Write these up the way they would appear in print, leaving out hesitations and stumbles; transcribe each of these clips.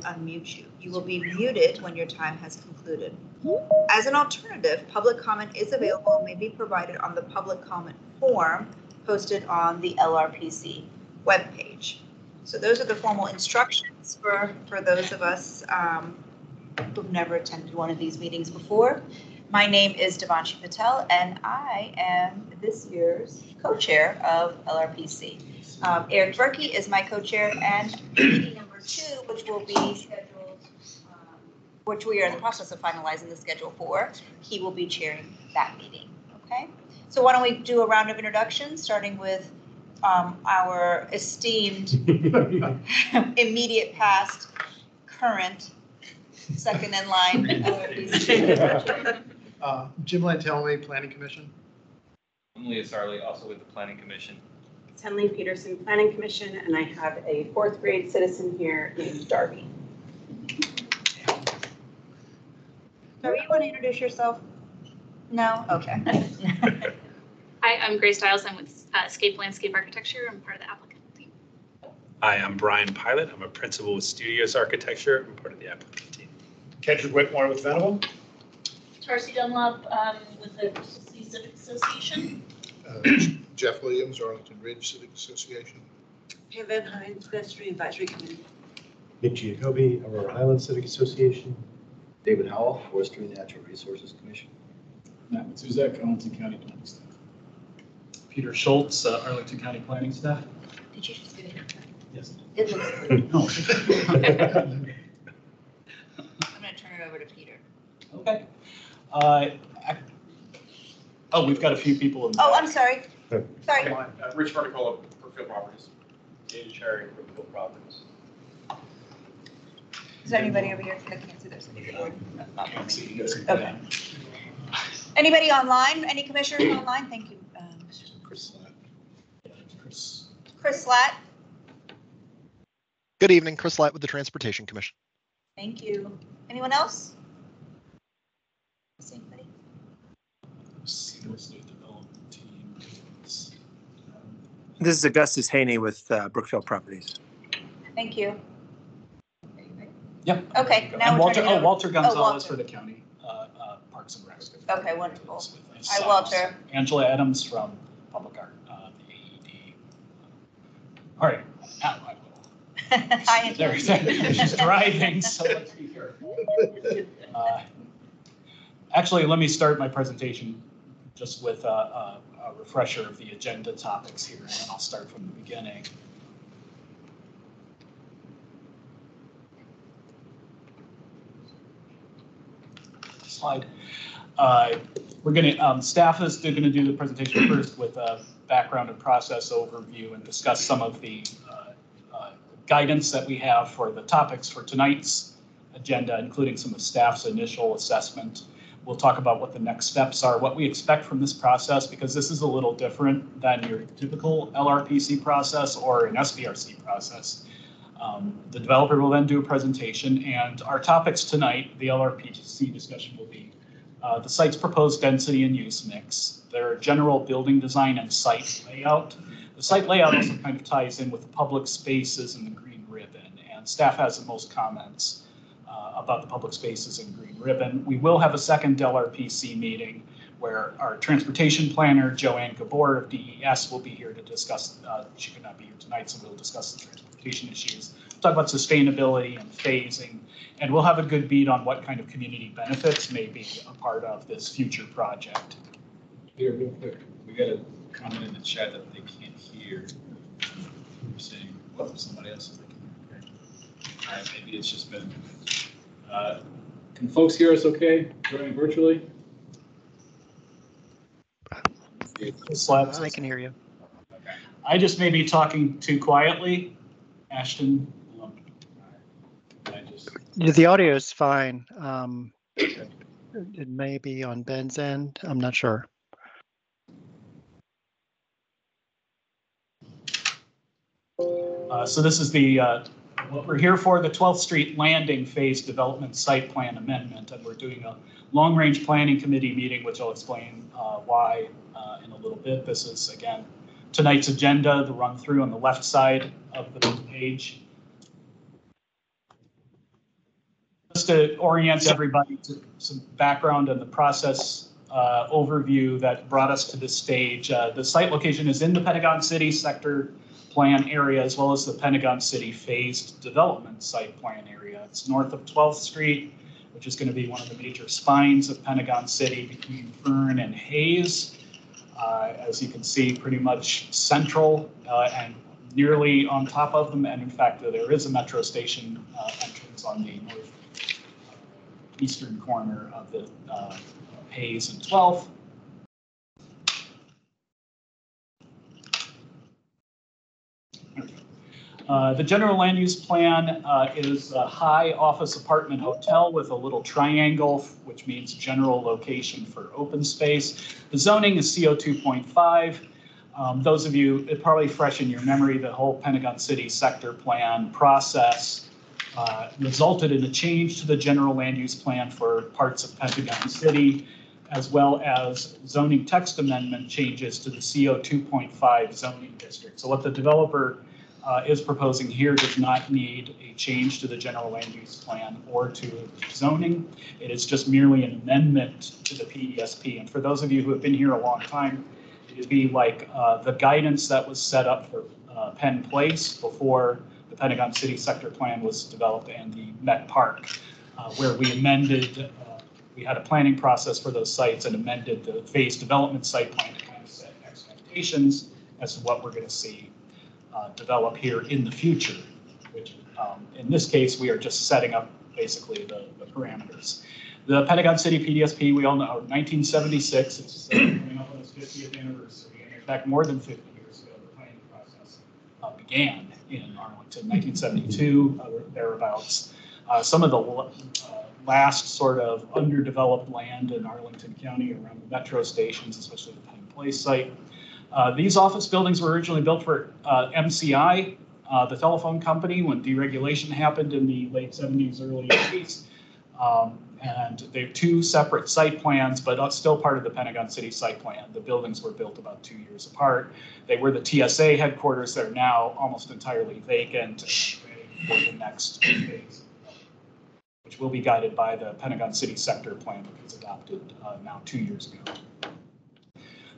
unmute you. You will be muted when your time has concluded. As an alternative, public comment is available and may be provided on the public comment form posted on the LRPC webpage. So those are the formal instructions for those of us who've never attended one of these meetings before. My name is Devanshi Patel, and I am this year's co-chair of LRPC. Eric Berkey is my co-chair, and meeting number 2, which will be scheduled, which we are in the process of finalizing the schedule for, he will be chairing that meeting. Okay, so why don't we do a round of introductions, starting with our esteemed immediate past, current, second in line. Jim Lantelme, Planning Commission. Leah Sarley, also with the Planning Commission. Henley Peterson, Planning Commission, and I have a 4th grade citizen here named Darby. Darby, you want to introduce yourself? No? Okay. Hi, I'm Grace Stiles. I'm with Scape Landscape Architecture. I'm part of the applicant team. Hi, I'm Brian Pilot. I'm a principal with Studios Architecture. I'm part of the applicant team. Kendrick Whitmore with Venable. Tarcy Dunlop with the Civic Association. Jeff Williams, Arlington Ridge Civic Association. Pam Van Hines, Pedestrian Advisory Committee. Nick Giacobbe, Aurora Highlands Civic Association. David Howell, Forestry and Natural Resources Commission. Matt Matzuzak, Arlington County Planning Staff. Peter Schultz, Arlington County Planning Staff. Did you just get it? Yes. It looks good. No. I'm going to turn it over to Peter. Okay. Oh, we've got a few people in. Oh, I'm sorry. Sorry. Rich Vertical of Brookfield Properties. David Cherry, Brookfield Properties. Is there anybody over here that can't see their city board? I can't see you guys. Okay. Anybody online? Any commissioners online? Thank you. Chris Slatt. Chris Slatt. Good evening, Chris Slatt with the Transportation Commission. Thank you. Anyone else? Anybody? Real estate development team. This is Augustus Haney with Brookfield Properties. Thank you. Yep. Okay. Now Walter Gonzalez for the county Parks and Recs. Okay, wonderful. Hi, Walter. Angela Adams from Public Art, the AED. All right, now I will. Hi, Angela. She's driving, so let's be careful. Actually, let me start my presentation just with a refresher of the agenda topics here, and then I'll start from the beginning. Slide. We're going to, staff is going to do the presentation first with a background and process overview and discuss some of the guidance that we have for the topics for tonight's agenda, including some of staff's initial assessment. We'll talk about what the next steps are, what we expect from this process, because this is a little different than your typical LRPC process or an SBRC process. The developer will then do a presentation, and our topics tonight, the LRPC discussion will be the site's proposed density and use mix, their general building design and site layout. The site layout also kind of ties in with the public spaces and the green ribbon, and staff has the most comments about the public spaces and green ribbon. We will have a second LRPC meeting where our transportation planner, Joanne Gabor of DES, will be here to discuss, she could not be here tonight, so we'll discuss the transportation issues, talk about sustainability and phasing, and we'll have a good beat on what kind of community benefits may be a part of this future project. Here, real quick, we got a comment in the chat that they can't hear. We're saying, well, somebody else is thinking, okay. All right, maybe it's just been. Can folks hear us okay, joining virtually? I can hear you. Okay. I just may be talking too quietly. Ashton. The audio is fine. It may be on Ben's end. I'm not sure. So this is the what we're here for, the 12th Street Landing Phase Development Site Plan Amendment, and we're doing a long-range planning committee meeting, which I'll explain why in a little bit. This is, again, tonight's agenda, the run-through on the left side of the page. Just to orient everybody to some background on the process overview that brought us to this stage. The site location is in the Pentagon City sector plan area, as well as the Pentagon City phased development site plan area. It's north of 12th Street, which is going to be one of the major spines of Pentagon City between Fern and Hayes. As you can see, pretty much central and nearly on top of them. And in fact, there is a metro station entrance on the northeastern corner of the Hayes and 12th. The general land use plan is a high office apartment hotel with a little triangle, which means general location for open space. The zoning is CO 2.5. Those of you, it probably fresh in your memory, the whole Pentagon City sector plan process resulted in a change to the general land use plan for parts of Pentagon City, as well as zoning text amendment changes to the CO 2.5 zoning district. So what the developer is proposing here does not need a change to the general land use plan or to zoning. It is just merely an amendment to the PDSP. And for those of you who have been here a long time, it would be like the guidance that was set up for Penn Place before the Pentagon City sector plan was developed and the Met Park, where we amended, we had a planning process for those sites and amended the phase development site plan to kind of set expectations as to what we're going to see develop here in the future, which in this case, we are just setting up basically the parameters. The Pentagon City PDSP, we all know, 1976, it's coming up on its 50th anniversary. And in fact, more than 50 years ago, the planning process began in Arlington, 1972, thereabouts. Some of the last sort of underdeveloped land in Arlington County around the metro stations, especially the Penn Place site. These office buildings were originally built for MCI, the telephone company, when deregulation happened in the late 70s, early 80s. And they're two separate site plans, but still part of the Pentagon City site plan. The buildings were built about 2 years apart. They were the TSA headquarters. They're now almost entirely vacant for the next phase, which will be guided by the Pentagon City sector plan, which was adopted now 2 years ago.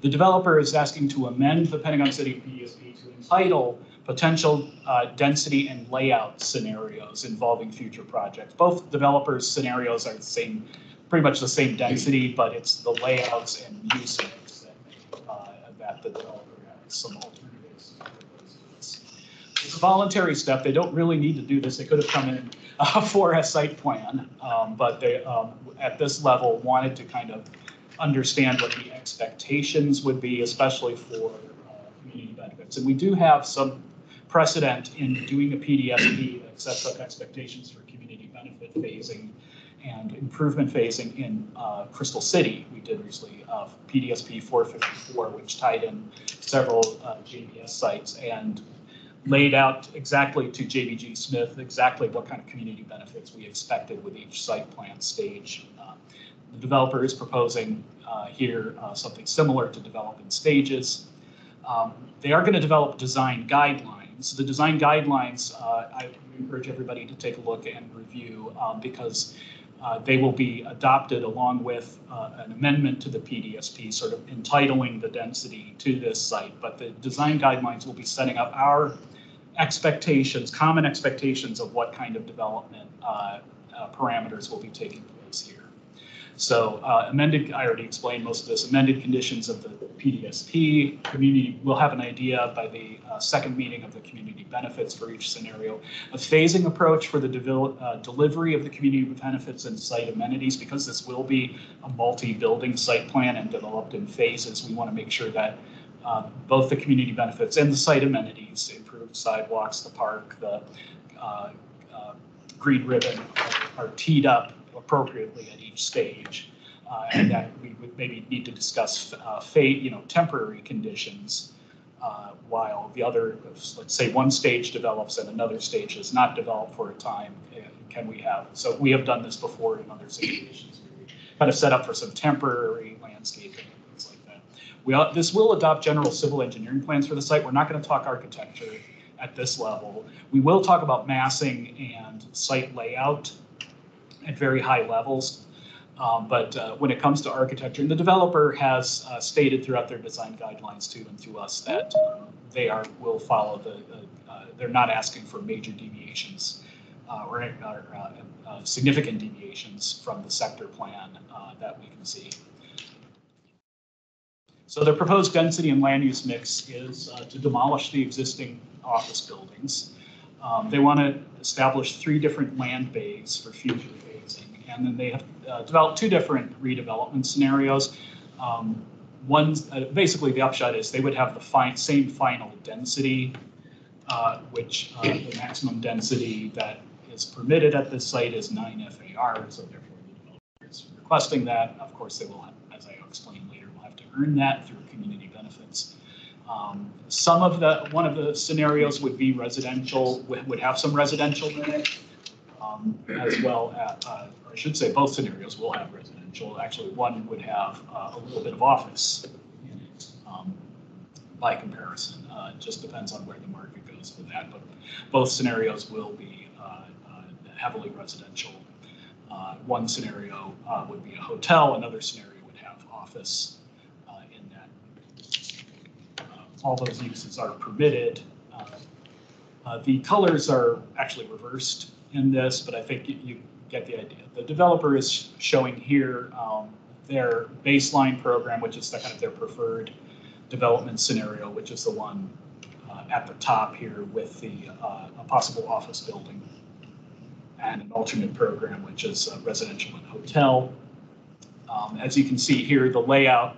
The developer is asking to amend the Pentagon City PDSP to entitle potential density and layout scenarios involving future projects. Both developers' scenarios are the same, pretty much the same density, but it's the layouts and use mix that the developer has some alternatives. It's a voluntary step. They don't really need to do this. They could have come in for a site plan, but they, at this level, wanted to kind of understand what the expectations would be, especially for community benefits. And we do have some precedent in doing a PDSP that sets up expectations for community benefit phasing and improvement phasing in Crystal City. We did recently PDSP 454, which tied in several JBS sites and laid out exactly to JBG Smith exactly what kind of community benefits we expected with each site plan stage. The developer is proposing here something similar to develop in stages. They are going to develop design guidelines. The design guidelines, I encourage everybody to take a look and review because they will be adopted along with an amendment to the PDSP, sort of entitling the density to this site. But the design guidelines will be setting up our expectations, common expectations of what kind of development parameters will be taking place here. So amended, I already explained most of this, amended conditions of the PDSP. Community will have an idea by the second meeting of the community benefits for each scenario. A phasing approach for the delivery of the community benefits and site amenities, because this will be a multi-building site plan and developed in phases. We want to make sure that both the community benefits and the site amenities, improved sidewalks, the park, the green ribbon are teed up appropriately at each stage, and that we would maybe need to discuss temporary conditions while the other, let's say one stage develops and another stage is not developed for a time. Can we have, so we have done this before in other situations where we kind of set up for some temporary landscaping and things like that. This will adopt general civil engineering plans for the site. We're not going to talk architecture at this level. We will talk about massing and site layout at very high levels. But when it comes to architecture, and the developer has stated throughout their design guidelines to and to us that they will follow they're not asking for major deviations or significant deviations from the sector plan that we can see. So the proposed density and land use mix is to demolish the existing office buildings. They want to establish 3 different land bays for future phasing, and then they have developed 2 different redevelopment scenarios. Basically the upshot is they would have the same final density, which the maximum density that is permitted at this site is 9 FAR, so therefore the developer is requesting that. Of course, they will have, as I explain later, will have to earn that through community benefits. One of the scenarios would be residential, would have some residential in it, as well as, or I should say both scenarios will have residential. Actually, one would have a little bit of office in it by comparison. It just depends on where the market goes with that, but both scenarios will be heavily residential. One scenario would be a hotel, another scenario would have office in that. All those uses are permitted. The colors are actually reversed in this, but I think you get the idea. The developer is showing here their baseline program, which is kind of their preferred development scenario, which is the one at the top here with a possible office building, and an alternate program, which is residential and hotel. As you can see here, the layout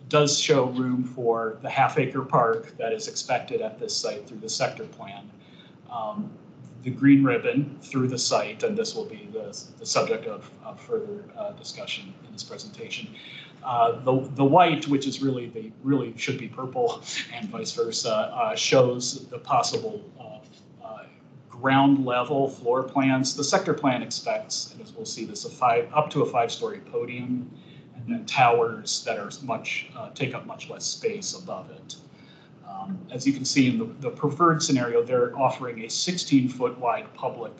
does show room for the half-acre park that is expected at this site through the sector plan. The green ribbon through the site, and this will be the subject of further discussion in this presentation. The white, which is really should be purple, and vice versa, shows the possible ground level floor plans. The sector plan expects, and as we'll see, this up to a 5-story podium, and then towers that are take up much less space above it. As you can see in the preferred scenario, they're offering a 16-foot wide public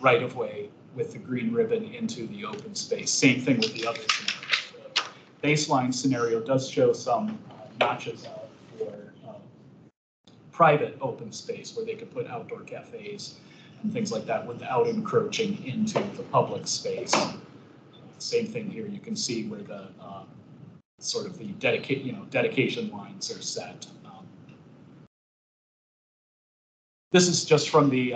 right-of-way with the green ribbon into the open space. Same thing with the other scenario. The baseline scenario does show some notches out for private open space where they could put outdoor cafes and things like that without encroaching into the public space. Same thing here. You can see where the sort of the dedication lines are set. This is just from the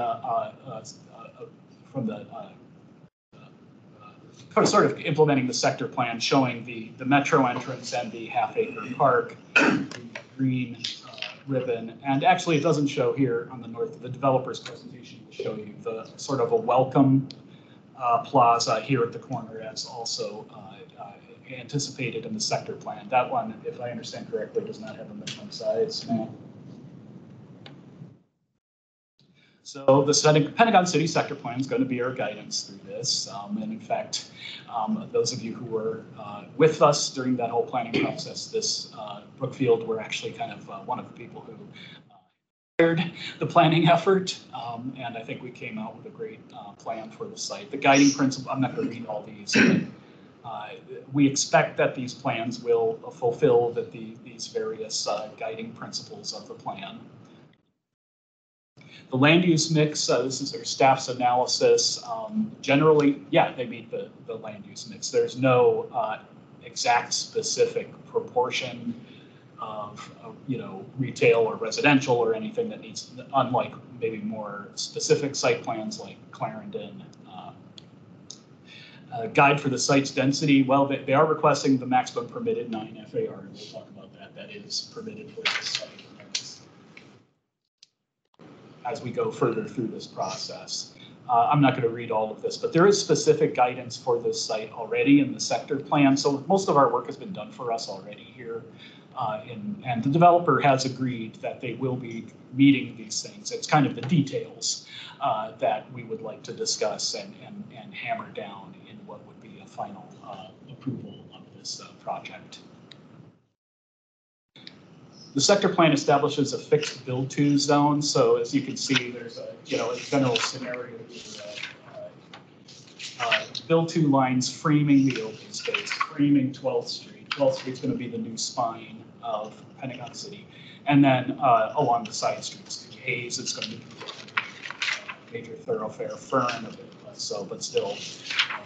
sort of implementing the sector plan, showing the metro entrance and the half-acre park, the green ribbon, and actually it doesn't show here on the north. The developer's presentation will show you the sort of a welcome plaza here at the corner as also anticipated in the sector plan. That one, if I understand correctly, does not have a minimum size. So the Pentagon City Sector Plan is going to be our guidance through this. And in fact, those of you who were with us during that whole planning process, Brookfield were actually kind of one of the people who shared the planning effort. And I think we came out with a great plan for the site. The guiding principle, I'm not going to read all these, but we expect that these plans will fulfill these various guiding principles of the plan. The land use mix, this is our staff's analysis. Generally, yeah, they meet the land use mix. There's no exact specific proportion of retail or residential or anything that needs, unlike maybe more specific site plans like Clarendon. Guide for the site's density, well, they are requesting the maximum permitted 9 FAR, and we'll talk about that. That is permitted for this site as we go further through this process. I'm not going to read all of this, but there is specific guidance for this site already in the sector plan. So most of our work has been done for us already here. And the developer has agreed that they will be meeting these things. It's kind of the details that we would like to discuss and hammer down in what would be a final approval of this project. The sector plan establishes a fixed build-to zone. So as you can see, there's a general scenario here. build-to lines framing the open space, framing 12th Street. 12th Street's going to be the new spine of Pentagon City. And then along the side streets, Hayes is going to be a major thoroughfare, Fern a bit less so, but still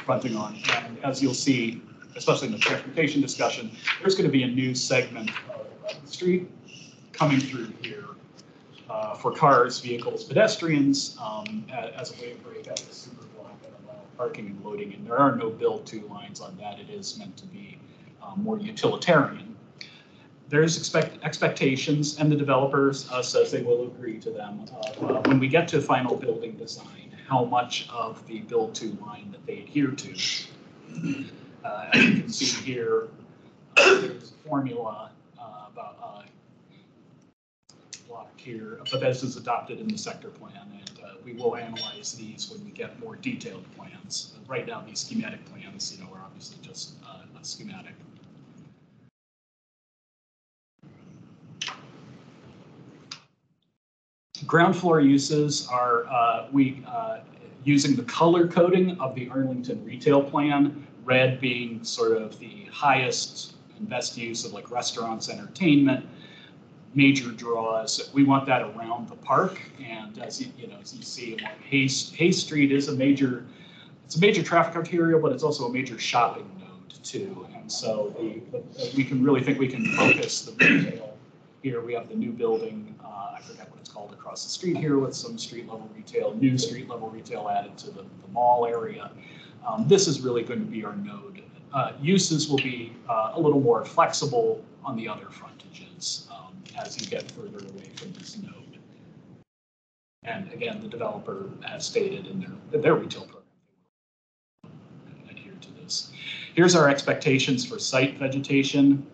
fronting on. And as you'll see, especially in the transportation discussion, there's going to be a new segment of the street coming through here for cars, vehicles, pedestrians, as a way to break out the super block and allow parking and loading. And there are no build-to lines on that. It is meant to be more utilitarian. There's expectations, and the developers says they will agree to them when we get to final building design, how much of the build-to line that they adhere to. As you can see here, there's a formula about block here, but this is adopted in the sector plan, and we will analyze these when we get more detailed plans. Right now, these schematic plans, are obviously just a schematic. Ground floor uses are using the color coding of the Arlington retail plan, red being sort of the highest and best use of like restaurants, entertainment, major draws. We want that around the park, and as you see, along Hayes Street is a major traffic arterial, but it's also a major shopping node too. And so we can really think we can focus the retail. Here we have the new building, I forget what it's called, across the street here with some street level retail, new street level retail added to the mall area. This is really going to be our node. Uses will be a little more flexible on the other frontages as you get further away from this node. And again, the developer has stated in their retail program they will adhere to this. Here's our expectations for site vegetation.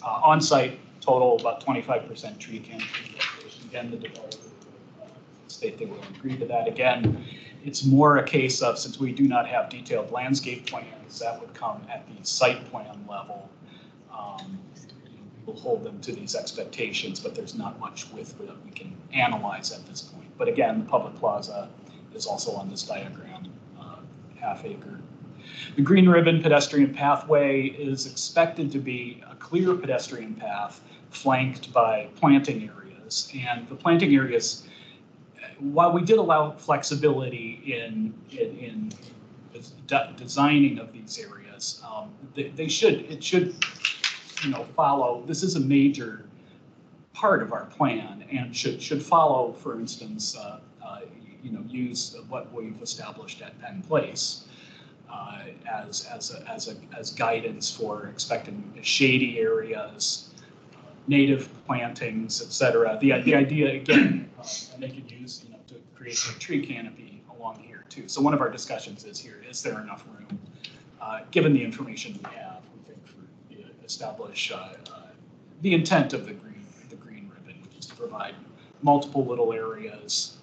On site, total about 25% tree canopy. Again, the developer will state they will agree to that. Again, it's more a case of, since we do not have detailed landscape plans, that would come at the site plan level. We'll hold them to these expectations, but there's not much width that we can analyze at this point. But again, the public plaza is also on this diagram, half acre. The green ribbon pedestrian pathway is expected to be a clear pedestrian path flanked by planting areas. And the planting areas, while we did allow flexibility in designing of these areas, it should follow. This is a major part of our plan and should follow, for instance, use what we've established at Penn Place as guidance for expecting shady areas, native plantings, etc. The idea again, and they could use to create a tree canopy along here too. So one of our discussions is here: is there enough room, given the information we have? We think for establish the intent of the green ribbon, which is to provide multiple little areas,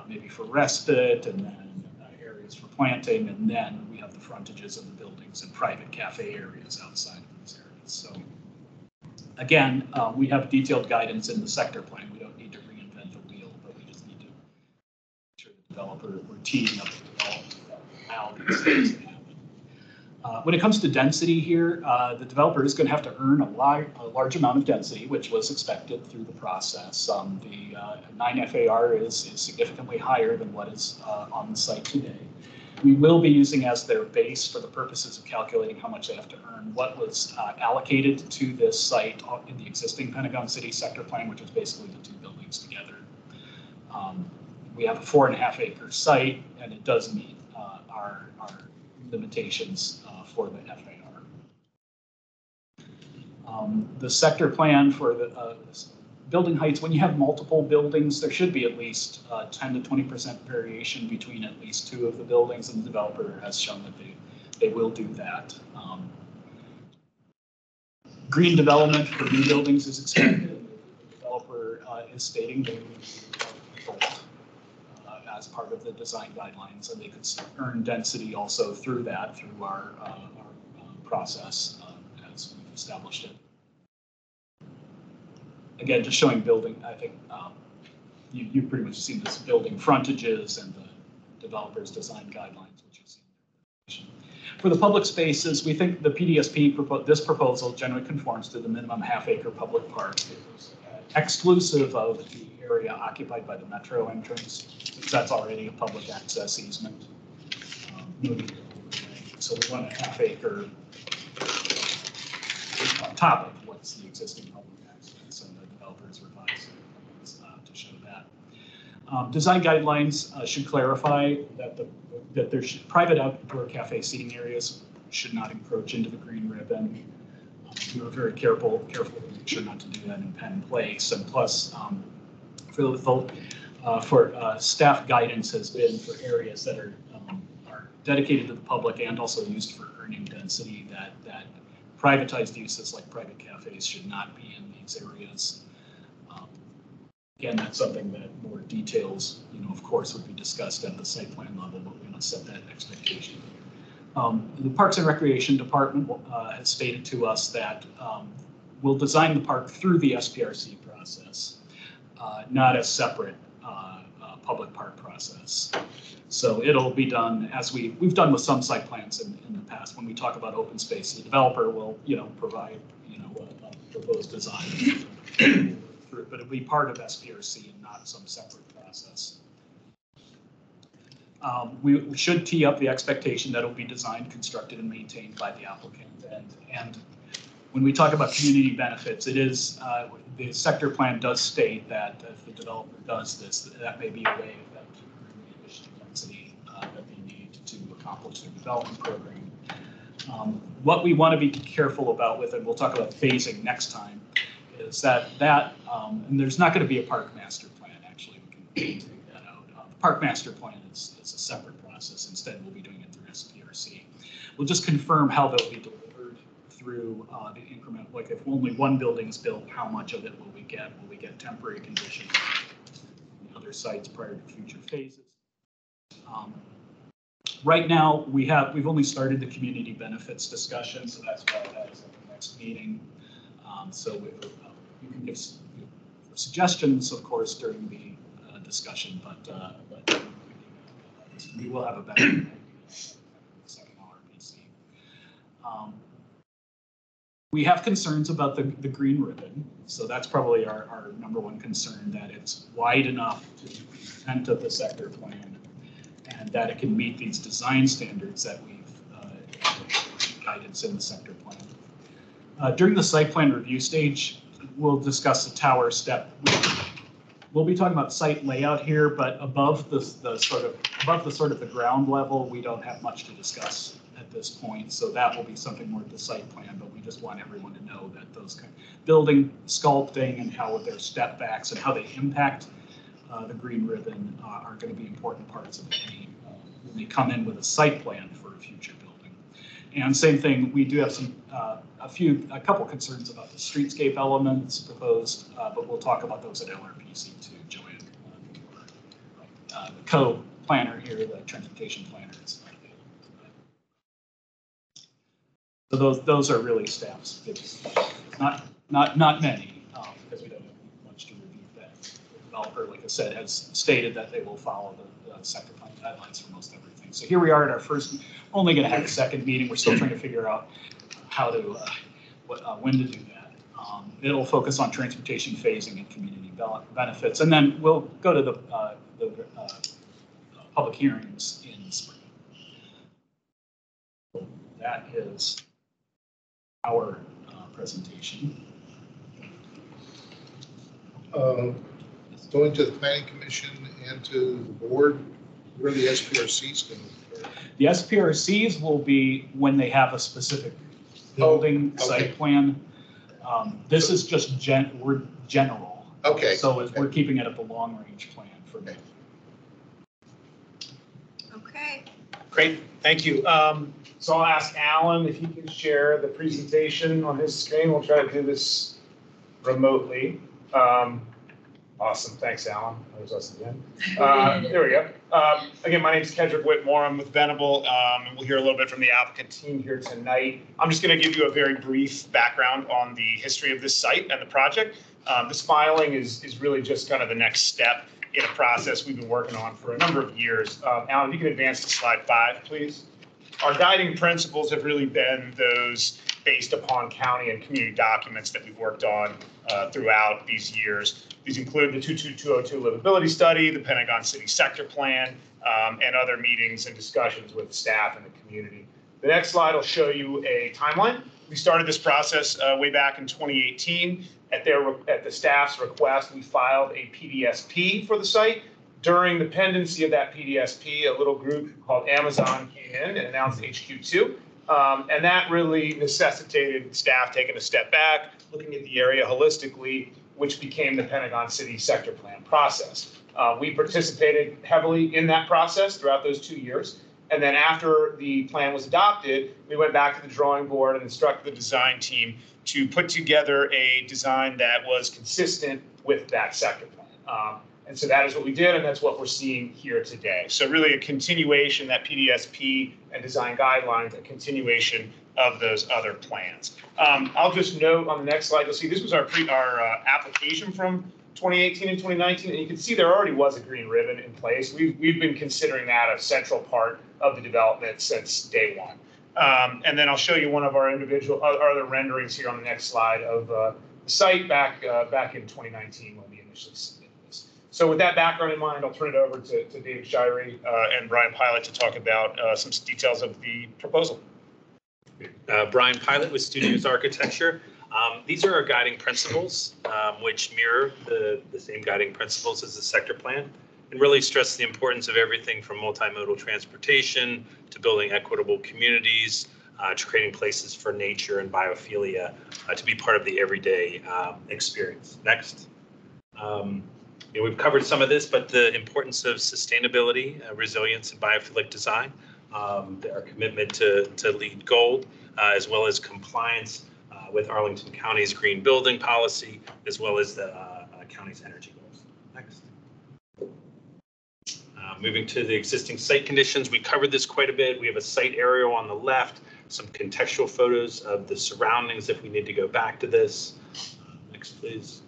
maybe for respite, and then areas for planting, and then we have the frontages of the buildings and private cafe areas outside of these areas. So again, we have detailed guidance in the sector plan. We don't need to reinvent the wheel, but we just need to make sure the developer, we're teeing up the development how these things can happen. When it comes to density here, the developer is going to have to earn a large amount of density, which was expected through the process. The 9 FAR is significantly higher than what is on the site today. We will be using as their base for the purposes of calculating how much they have to earn what was allocated to this site in the existing Pentagon City sector plan, which is basically the two buildings together. We have a 4.5 acre site, and it does meet our limitations for the FAR. The sector plan for the building heights, when you have multiple buildings, there should be at least 10 to 20% variation between at least two of the buildings, and the developer has shown that they will do that. Green development for new buildings is expected. The developer is stating they will as part of the design guidelines, and they could earn density also through that, through our process as we've established it. Again, just showing building, I think you've pretty much seen this building frontages and the developer's design guidelines, which you've seen. For the public spaces, we think the PDSP, this proposal generally conforms to the minimum half-acre public park, exclusive of the area occupied by the metro entrance, since that's already a public access easement. No need to overlay. So we want a half-acre on top of what's the existing public access, and the developers revised to show that. Design guidelines should clarify that private outdoor cafe seating areas should not encroach into the green ribbon. We were very careful to make sure not to do that in pen place. And plus, for staff guidance has been for areas that are dedicated to the public and also used for earning density, that privatized uses like private cafes should not be in these areas. Again, that's something that more details, of course, would be discussed at the site plan level, but we must set that expectation. The Parks and Recreation Department has stated to us that we'll design the park through the SPRC process, not a separate public park process. So it'll be done as we've done with some site plans in the past. When we talk about open space, the developer will, provide, a proposed design. But it'll be part of SPRC and not some separate process. We should tee up the expectation that it'll be designed, constructed, and maintained by the applicant. And when we talk about community benefits, it is the sector plan does state that if the developer does this, that may be a way of them to bring the additional density that they need to accomplish their development program. What we want to be careful about with it, we'll talk about phasing next time, is that and there's not going to be a park master plan, actually, we can take that out. The park master plan is a separate process. Instead, we'll be doing it through SPRC. We'll just confirm how they'll be delivered through the increment, like if only one building is built, how much of it will we get? Will we get temporary conditions on other sites prior to future phases? Right now, we've only started the community benefits discussion, so that's why that is at the next meeting. So you can give suggestions, of course, during the discussion, but we will have a better idea the second LRPC. We have concerns about the green ribbon, so that's probably our number one concern, that it's wide enough to the intent of the sector plan, and that it can meet these design standards that we've guidance in the sector plan. During the site plan review stage, we'll discuss the tower step. We'll be talking about site layout here, but above the sort of the ground level, we don't have much to discuss at this point. So that will be something more at the site plan, but we just want everyone to know that those kind of building sculpting and how their step backs and how they impact the green ribbon are going to be important parts of any when they come in with a site plan for a future building. And same thing, we do have some a couple concerns about the streetscape elements proposed, but we'll talk about those at LRPC too. Joanne, the co-planner here, the transportation planner. So those are really staff's biggest, not many, because we don't have much to review that. The developer, like I said, has stated that they will follow the sector plan guidelines for most everything. So here we are at our first, only going to have a second meeting. We're still trying to figure out how to, when to do that. It'll focus on transportation phasing and community benefits, and then we'll go to the public hearings in the spring. So that is our presentation. Going to the Planning Commission and to the board, where the SPRCs going to occur? The SPRCs will be when they have a specific building site plan. This is just we're general. Okay. So we're keeping it at the long range plan for me. Okay. Great, thank you. So I'll ask Alan if he can share the presentation on his screen. We'll try to do this remotely. Awesome, thanks, Alan. There's us again. There we go. Again, my name is Kendrick Whitmore. I'm with Venable, and we'll hear a little bit from the applicant team here tonight. I'm just going to give you a very brief background on the history of this site and the project. This filing is really just kind of the next step in a process we've been working on for a number of years. Alan, if you can advance to slide 5, please. our guiding principles have really been those based upon county and community documents that we've worked on throughout these years. These include the 22202 livability study, the Pentagon City Sector Plan, and other meetings and discussions with staff and the community. The next slide will show you a timeline. We started this process way back in 2018. At the staff's request, we filed a PDSP for the site. During the pendency of that PDSP, a little group called Amazon came in and announced HQ2. And that really necessitated staff taking a step back, looking at the area holistically, which became the Pentagon City Sector Plan process. We participated heavily in that process throughout those 2 years. And then after the plan was adopted, we went back to the drawing board and instructed the design team to put together a design that was consistent with that sector plan. And so that is what we did, and that's what we're seeing here today. So really a continuation, that PDSP and design guidelines, a continuation of those other plans. I'll just note on the next slide, you'll see this was our application from 2018 and 2019, and you can see there already was a green ribbon in place. We've been considering that a central part of the development since day one. And then I'll show you one of our other renderings here on the next slide of the site back in 2019 when we initially submitted this. So with that background in mind, I'll turn it over to David Shirey and Brian Pilot to talk about some details of the proposal. Brian Pilot with Studios Architecture. These are our guiding principles, which mirror the same guiding principles as the sector plan, and really stress the importance of everything from multimodal transportation to building equitable communities, to creating places for nature and biophilia to be part of the everyday experience. Next. We've covered some of this, but the importance of sustainability, resilience, and biophilic design, our commitment to LEED Gold, as well as compliance with Arlington County's green building policy, as well as the county's energy goals. Next. Moving to the existing site conditions, we covered this quite a bit. We have a site aerial on the left, some contextual photos of the surroundings if we need to go back to this. Next, please.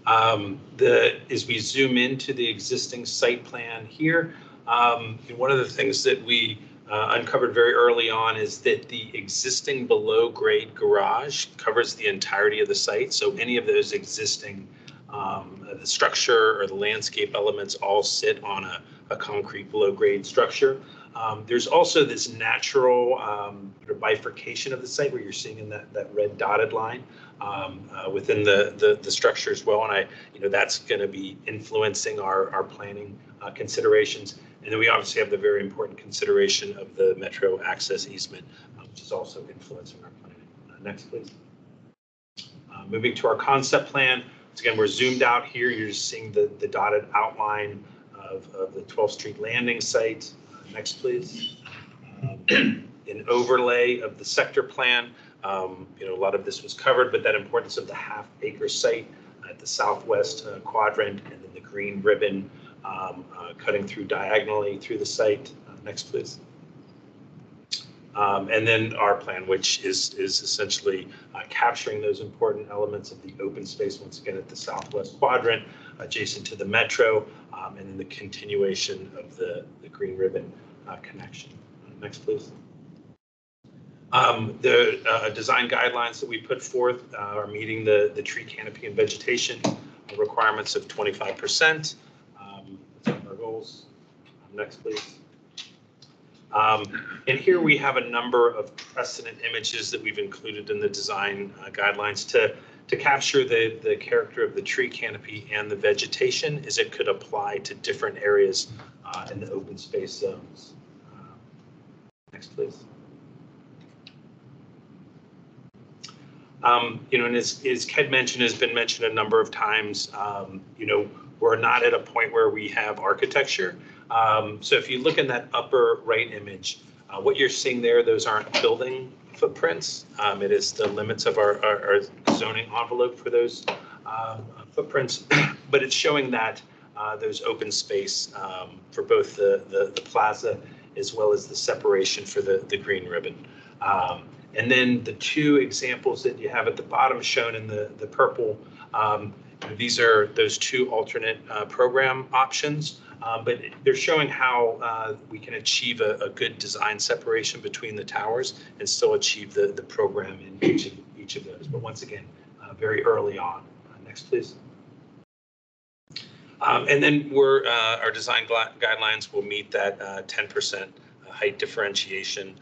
As we zoom into the existing site plan here, one of the things that we uncovered very early on is that the existing below grade garage covers the entirety of the site. So any of those existing, the structure or the landscape elements all sit on a concrete below grade structure. There's also this natural bifurcation of the site where you're seeing in that red dotted line within the structure as well. And that's going to be influencing our planning considerations. And then we obviously have the very important consideration of the metro access easement, which is also influencing our planning. Next, please. Moving to our concept plan. So again, we're zoomed out here. You're just seeing the dotted outline of the 12th Street Landing site. Next, please. An overlay of the sector plan. A lot of this was covered, but that importance of the half-acre site at the southwest quadrant, and then the green ribbon cutting through diagonally through the site. Next, please. And then our plan, which is essentially capturing those important elements of the open space, once again at the southwest quadrant, adjacent to the metro, and then the continuation of the green ribbon connection. Next, please. The design guidelines that we put forth are meeting the tree canopy and vegetation requirements of 25%. That's our goals. Next, please. And here we have a number of precedent images that we've included in the design guidelines to capture the character of the tree canopy and the vegetation as it could apply to different areas in the open space zones. Next, please. And as Ked mentioned, has been mentioned a number of times, we're not at a point where we have architecture. So if you look in that upper right image, what you're seeing there, those aren't building footprints. It is the limits of our zoning envelope for those footprints, but it's showing that there's open space for both the plaza as well as the separation for the green ribbon. And then the two examples that you have at the bottom shown in the purple, these are those two alternate program options. but they're showing how we can achieve a good design separation between the towers and still achieve the program in each of those. But once again, very early on. Next, please. And then our design guidelines will meet that 10% height differentiation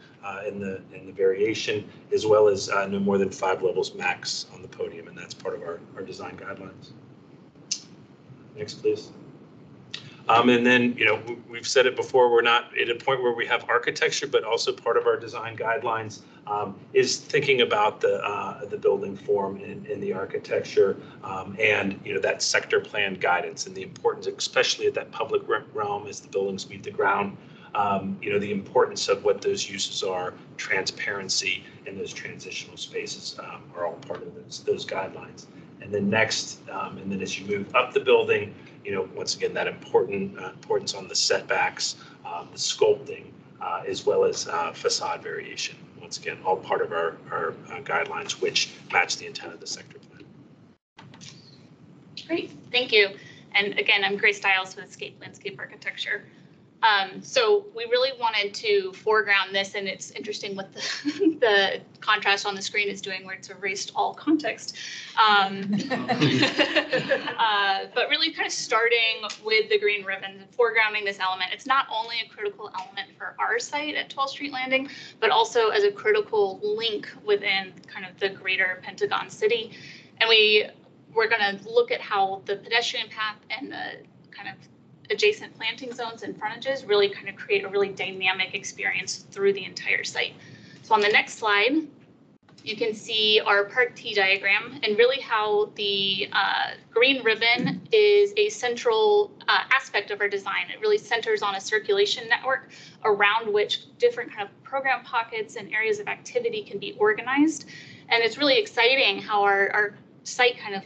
in the variation, as well as no more than 5 levels max on the podium, and that's part of our design guidelines. Next, please. And then, we've said it before, we're not at a point where we have architecture, but also part of our design guidelines is thinking about the building form in the architecture and, that sector plan guidance and the importance, especially at that public realm as the buildings meet the ground, the importance of what those uses are, transparency, and those transitional spaces are all part of those guidelines. And then next, and then as you move up the building, once again, that importance on the setbacks, the sculpting, as well as facade variation. Once again, all part of our guidelines, which match the intent of the sector plan. Great, thank you. And again, I'm Grace Stiles with Escape Landscape Architecture. So we really wanted to foreground this, and it's interesting what the contrast on the screen is doing, where it's erased all context. But really kind of starting with the green ribbons and foregrounding this element. It's not only a critical element for our site at 12th Street Landing, but also as a critical link within kind of the greater Pentagon City. And we're going to look at how the pedestrian path and the kind of adjacent planting zones and frontages really kind of create a really dynamic experience through the entire site. So on the next slide, you can see our Park T diagram and really how the green ribbon is a central aspect of our design. It really centers on a circulation network around which different kind of program pockets and areas of activity can be organized. And it's really exciting how our site kind of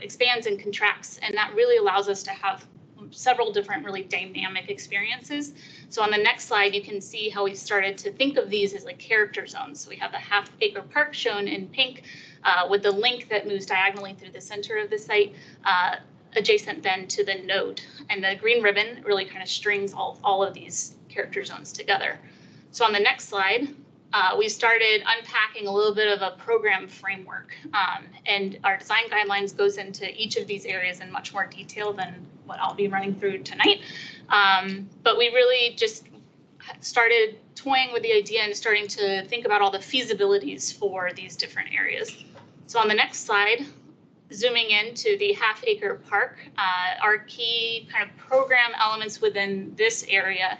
expands and contracts, and that really allows us to have several different really dynamic experiences. So on the next slide, you can see how we started to think of these as like character zones. So we have the half-acre park shown in pink with the link that moves diagonally through the center of the site, adjacent then to the node. And the green ribbon really kind of strings all of these character zones together. So on the next slide, we started unpacking a little bit of a program framework, and our design guidelines goes into each of these areas in much more detail than what I'll be running through tonight. But we really just started toying with the idea and starting to think about all the feasibilities for these different areas. So on the next slide, zooming into the half-acre park, our key kind of program elements within this area,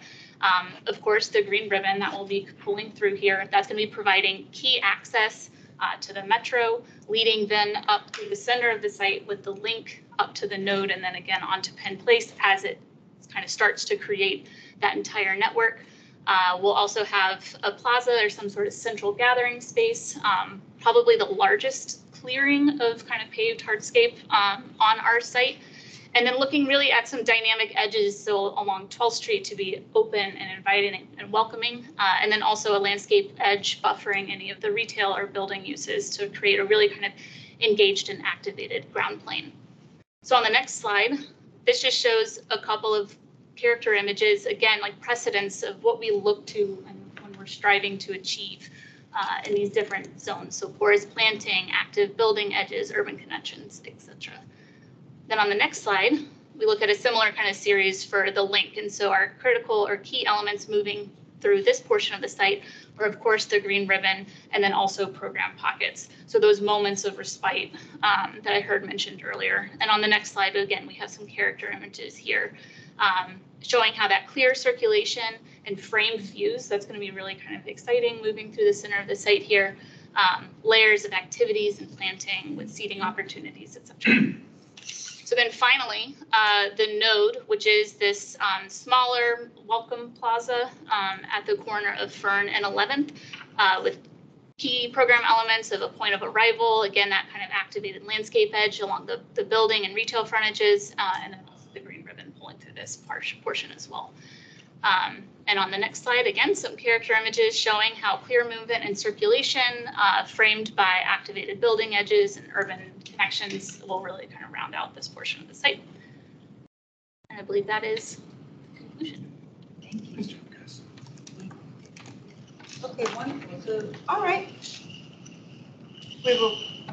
of course, the green ribbon that will be pulling through here, that's going to be providing key access to the metro, leading then up through the center of the site with the link up to the node and then again onto Penn Place as it kind of starts to create that entire network. We'll also have a plaza or some sort of central gathering space, probably the largest clearing of kind of paved hardscape on our site. And then looking really at some dynamic edges, so along 12th Street to be open and inviting and welcoming, and then also a landscape edge buffering any of the retail or building uses to create a really kind of engaged and activated ground plane. So on the next slide, this just shows a couple of character images, again, like precedents of what we look to and when we're striving to achieve in these different zones. So forest planting, active building edges, urban connections, etc. Then on the next slide, we look at a similar kind of series for the link. And so our critical or key elements moving through this portion of the site are, of course, the green ribbon and then also program pockets. So those moments of respite that I heard mentioned earlier. And on the next slide, again, we have some character images here showing how that clear circulation and framed views, that's going to be really kind of exciting moving through the center of the site here. Layers of activities and planting with seating opportunities, etc. So then finally, the node, which is this smaller welcome plaza at the corner of Fern and 11th with key program elements of a point of arrival, again, that kind of activated landscape edge along the building and retail frontages, and then also the green ribbon pulling through this portion as well. And on the next slide, again, some character images showing how clear movement and circulation framed by activated building edges and urban connections will really kind of round out this portion of the site. And I believe that is conclusion. Thank you. Okay, wonderful. So, all right. We have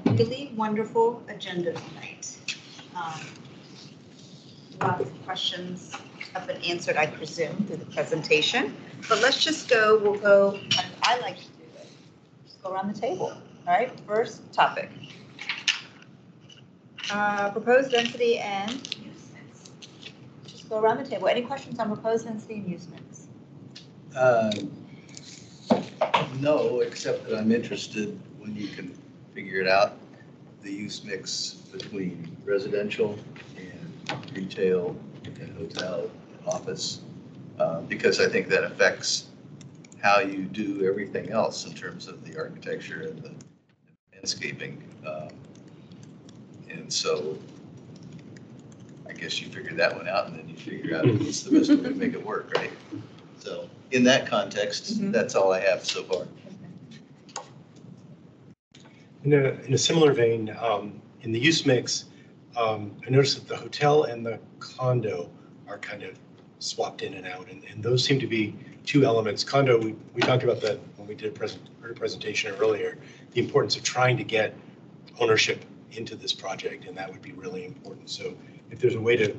a really wonderful agenda tonight. Lots of questions have been answered, I presume, through the presentation. But let's just go, we'll go, as I like to do it, just go around the table. All right, first topic. Proposed density and use mix. Just go around the table. Any questions on proposed density and use mix? No, except that I'm interested when you can figure it out, the use mix between residential and retail and hotel and office, because I think that affects how you do everything else in terms of the architecture and the landscaping. And so I guess you figure that one out and then you figure out what's the best way to make it work, right? So in that context, that's all I have so far. In a similar vein, in the use mix, I noticed that the hotel and the condo are kind of swapped in and out, and those seem to be two elements. Condo, we talked about that when we did a presentation earlier, the importance of trying to get ownership into this project, and that would be really important. So if there's a way to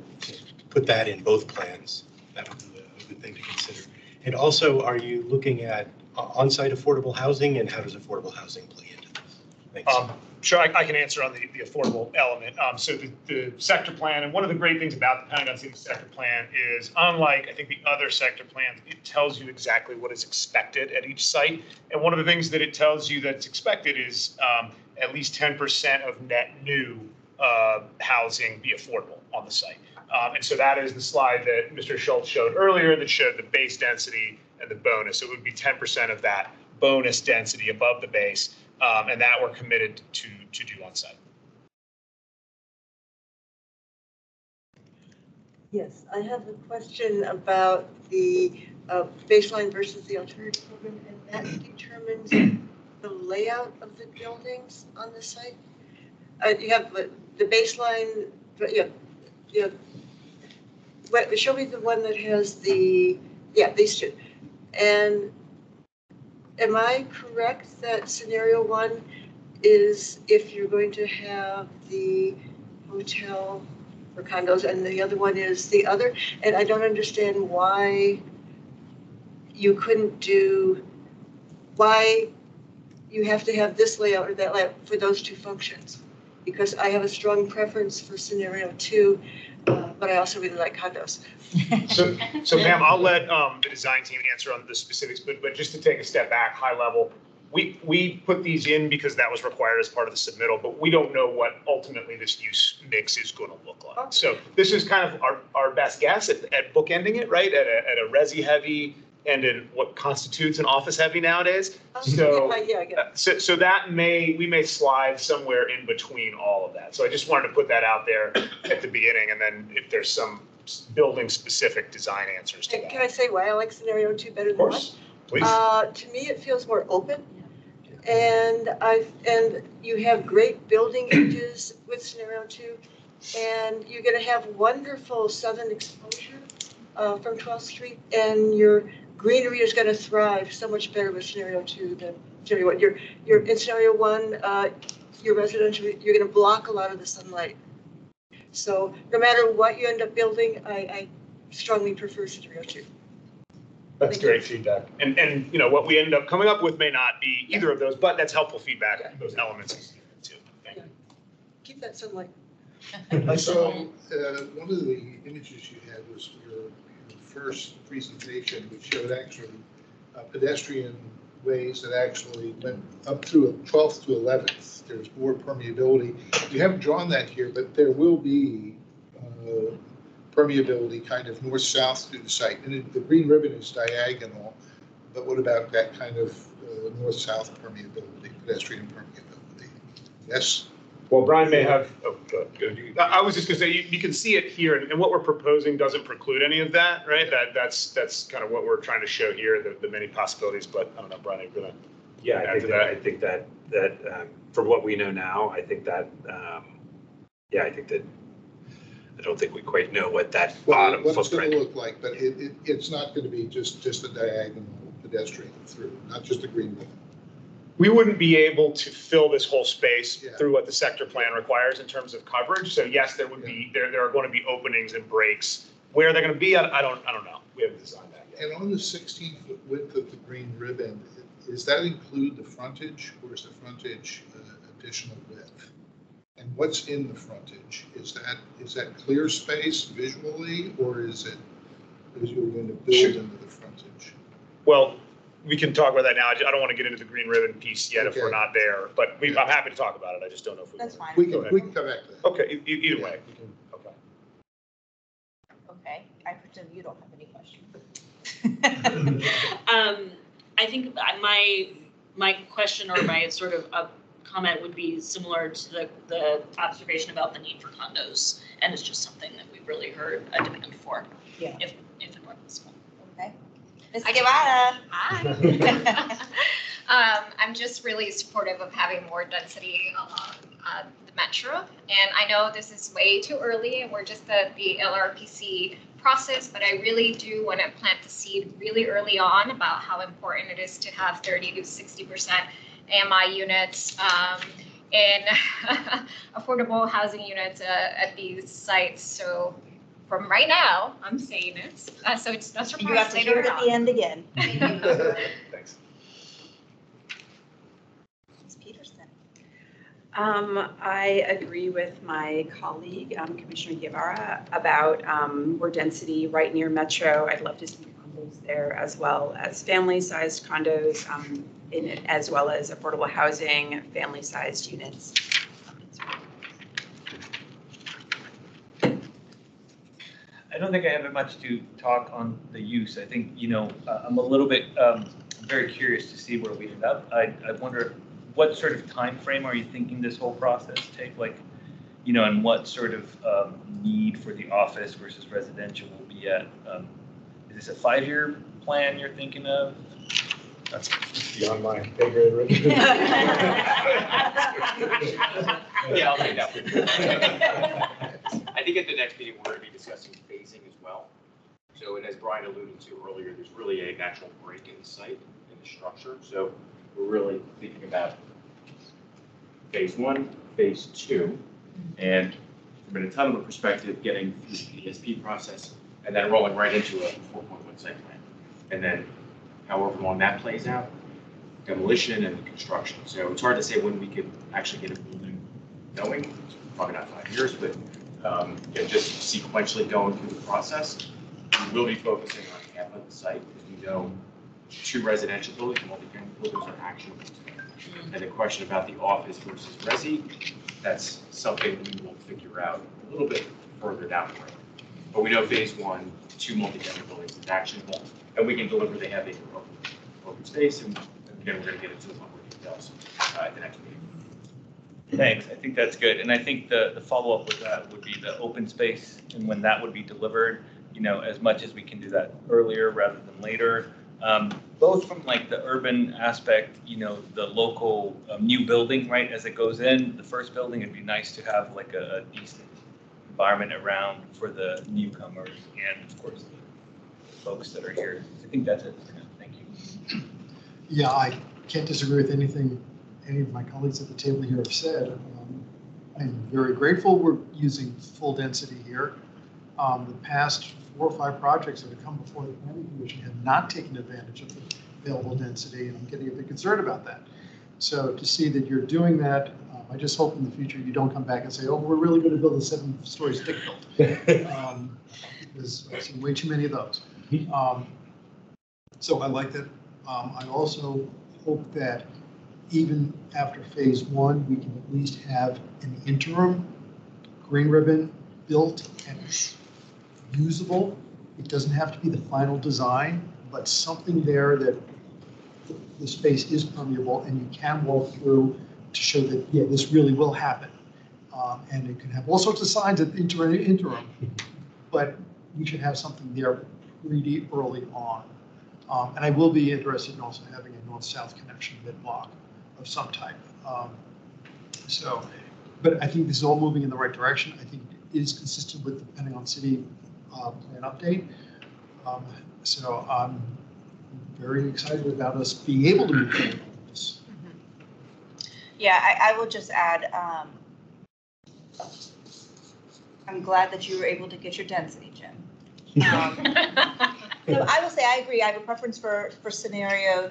put that in both plans, that would be a good thing to consider. And also, are you looking at on-site affordable housing, and how does affordable housing play into this? Thanks. Sure, I can answer on the affordable element. So the sector plan, and one of the great things about the Pentagon City sector plan is, unlike I think the other sector plans, it tells you exactly what is expected at each site. And one of the things that it tells you that's expected is at least 10% of net new housing be affordable on the site. And so that is the slide that Mr. Schultz showed earlier that showed the base density and the bonus. So it would be 10% of that bonus density above the base. And that we're committed to do on site. Yes, I have a question about the baseline versus the alternative program, and that determines the layout of the buildings on the site. You have the baseline, show me the one that has these two. And am I correct that scenario one is if you're going to have the hotel or condos, and the other one is the other? And I don't understand why you couldn't do, why you have to have this layout or that layout for those two functions. Because I have a strong preference for scenario two, but I also really like condos. So ma'am, I'll let the design team answer on the specifics, but just to take a step back, high level, we put these in because that was required as part of the submittal, but we don't know what ultimately this use mix is going to look like. So this is kind of our best guess at bookending it, right? At a resi heavy and in what constitutes an office heavy nowadays. So that we may slide somewhere in between all of that. So I just wanted to put that out there at the beginning, and then if there's some building specific design answers to that. Can I say why I like scenario two better than one? Of course, please. To me, it feels more open. And you have great building edges with scenario two, and you're going to have wonderful southern exposure from 12th Street, and your greenery is going to thrive so much better with scenario two than scenario one. You're in scenario one, your residential, you're going to block a lot of the sunlight. So no matter what you end up building, I strongly prefer scenario two. That's great feedback. And what we end up coming up with may not be either of those, but that's helpful feedback, those elements too. Thank you. Keep that sunlight. So one of the images you had was your first presentation, which showed actually pedestrian ways that actually went up through 12th to 11th. There's more permeability. You haven't drawn that here, but there will be permeability kind of north-south through the site. And the green ribbon is diagonal, but what about that kind of north-south permeability, pedestrian permeability? Yes? Well, Brian may have, I was just gonna say, you can see it here, and what we're proposing doesn't preclude any of that, right? That's kind of what we're trying to show here, the many possibilities, but I don't know, Brian, are you gonna I think that from what we know now, I think that I don't think we quite know what that Well, bottom what it's going footprint. to look like, but it's not going to be just a diagonal pedestrian through, not just a green ribbon. We wouldn't be able to fill this whole space Yeah. through what the sector plan requires in terms of coverage. So yes, there would be, there are going to be openings and breaks. Where they're going to be, I don't know. We haven't designed that yet. And on the 16-foot width of the green ribbon, does that include the frontage, or is the frontage additional width? And what's in the frontage? Is that clear space visually, or is it as you're going to build into the frontage? Well, we can talk about that now. I don't want to get into the green ribbon piece yet if we're Okay. not there, but I'm happy to talk about it. I just don't know if we. That's fine. We can come back to that. Okay, either way. We can, okay. Okay, I presume you don't have any questions. I think my question or my sort of comment would be similar to the observation about the need for condos, and it's just something that we've really heard a demand for. Yeah. If and when possible. Okay. Ms. Guevara. Hi. I'm just really supportive of having more density along the metro. And I know this is way too early and we're just at the LRPC process, but I really do want to plant the seed really early on about how important it is to have 30 to 60% AMI units and affordable housing units at these sites. So from right now, I'm saying it, so it's no surprise. You have to hear it at the end again. Thanks. Ms. Peterson. I agree with my colleague, Commissioner Guevara, about more density right near Metro. I'd love to see condos there as well as family-sized condos, as well as affordable housing, family-sized units. I don't think I have much to talk on the use. I think, I'm a little bit very curious to see where we end up. I wonder what sort of time frame are you thinking this whole process take? Like, and what sort of need for the office versus residential will be at? Is this a 5-year plan you're thinking of? That's beyond my pay grade, Rich. Yeah, I'll take that one. I think at the next meeting, we're going to be discussing phasing as well. So, and as Brian alluded to earlier, there's really a natural break in the site, in the structure. So we're really thinking about phase 1, phase 2, and from an entitlement perspective, getting through the ESP process and then rolling right into a 4.1 site plan. And then however long that plays out, demolition and construction. So it's hard to say when we could actually get a building going. It's probably not 5 years, but just sequentially going through the process. We will be focusing on half of the site because we know 2 residential buildings and multifamily buildings are actually together. And the question about the office versus resi, that's something we will figure out a little bit further down the road. But we know phase 1, 2 multifamily buildings is actionable, and we can deliver the half acre open space. And again, we're going to get into a lot more details at the next meeting. Thanks. I think that's good. And I think the follow-up with that would be the open space and when that would be delivered, as much as we can do that earlier rather than later. Both from like the urban aspect, the local new building, right, as it goes in, the first building, it'd be nice to have like a decent environment around for the newcomers and of course the folks that are here. I think that's it for now. Thank you. Yeah, I can't disagree with anything any of my colleagues at the table here have said. I'm very grateful we're using full density here. The past 4 or 5 projects that have come before the planning commission have not taken advantage of the available density, and I'm getting a bit concerned about that. So to see that you're doing that, I just hope in the future you don't come back and say, oh, we're really going to build a 7-story stick built. Because I've seen way too many of those. So I like that. I also hope that even after phase 1, we can at least have an interim green ribbon built and usable. It doesn't have to be the final design, but something there that the space is permeable and you can walk through to show that, yeah, this really will happen. And it can have all sorts of signs at the interim, but we should have something there pretty early on. And I will be interested in also having a north-south connection mid-block of some type. But I think this is all moving in the right direction. I think is consistent with the Pentagon City plan update. So I'm very excited about us being able to move forward with this. Yeah, I will just add, I'm glad that you were able to get your density, Jim. So I will say I agree. I have a preference for the scenario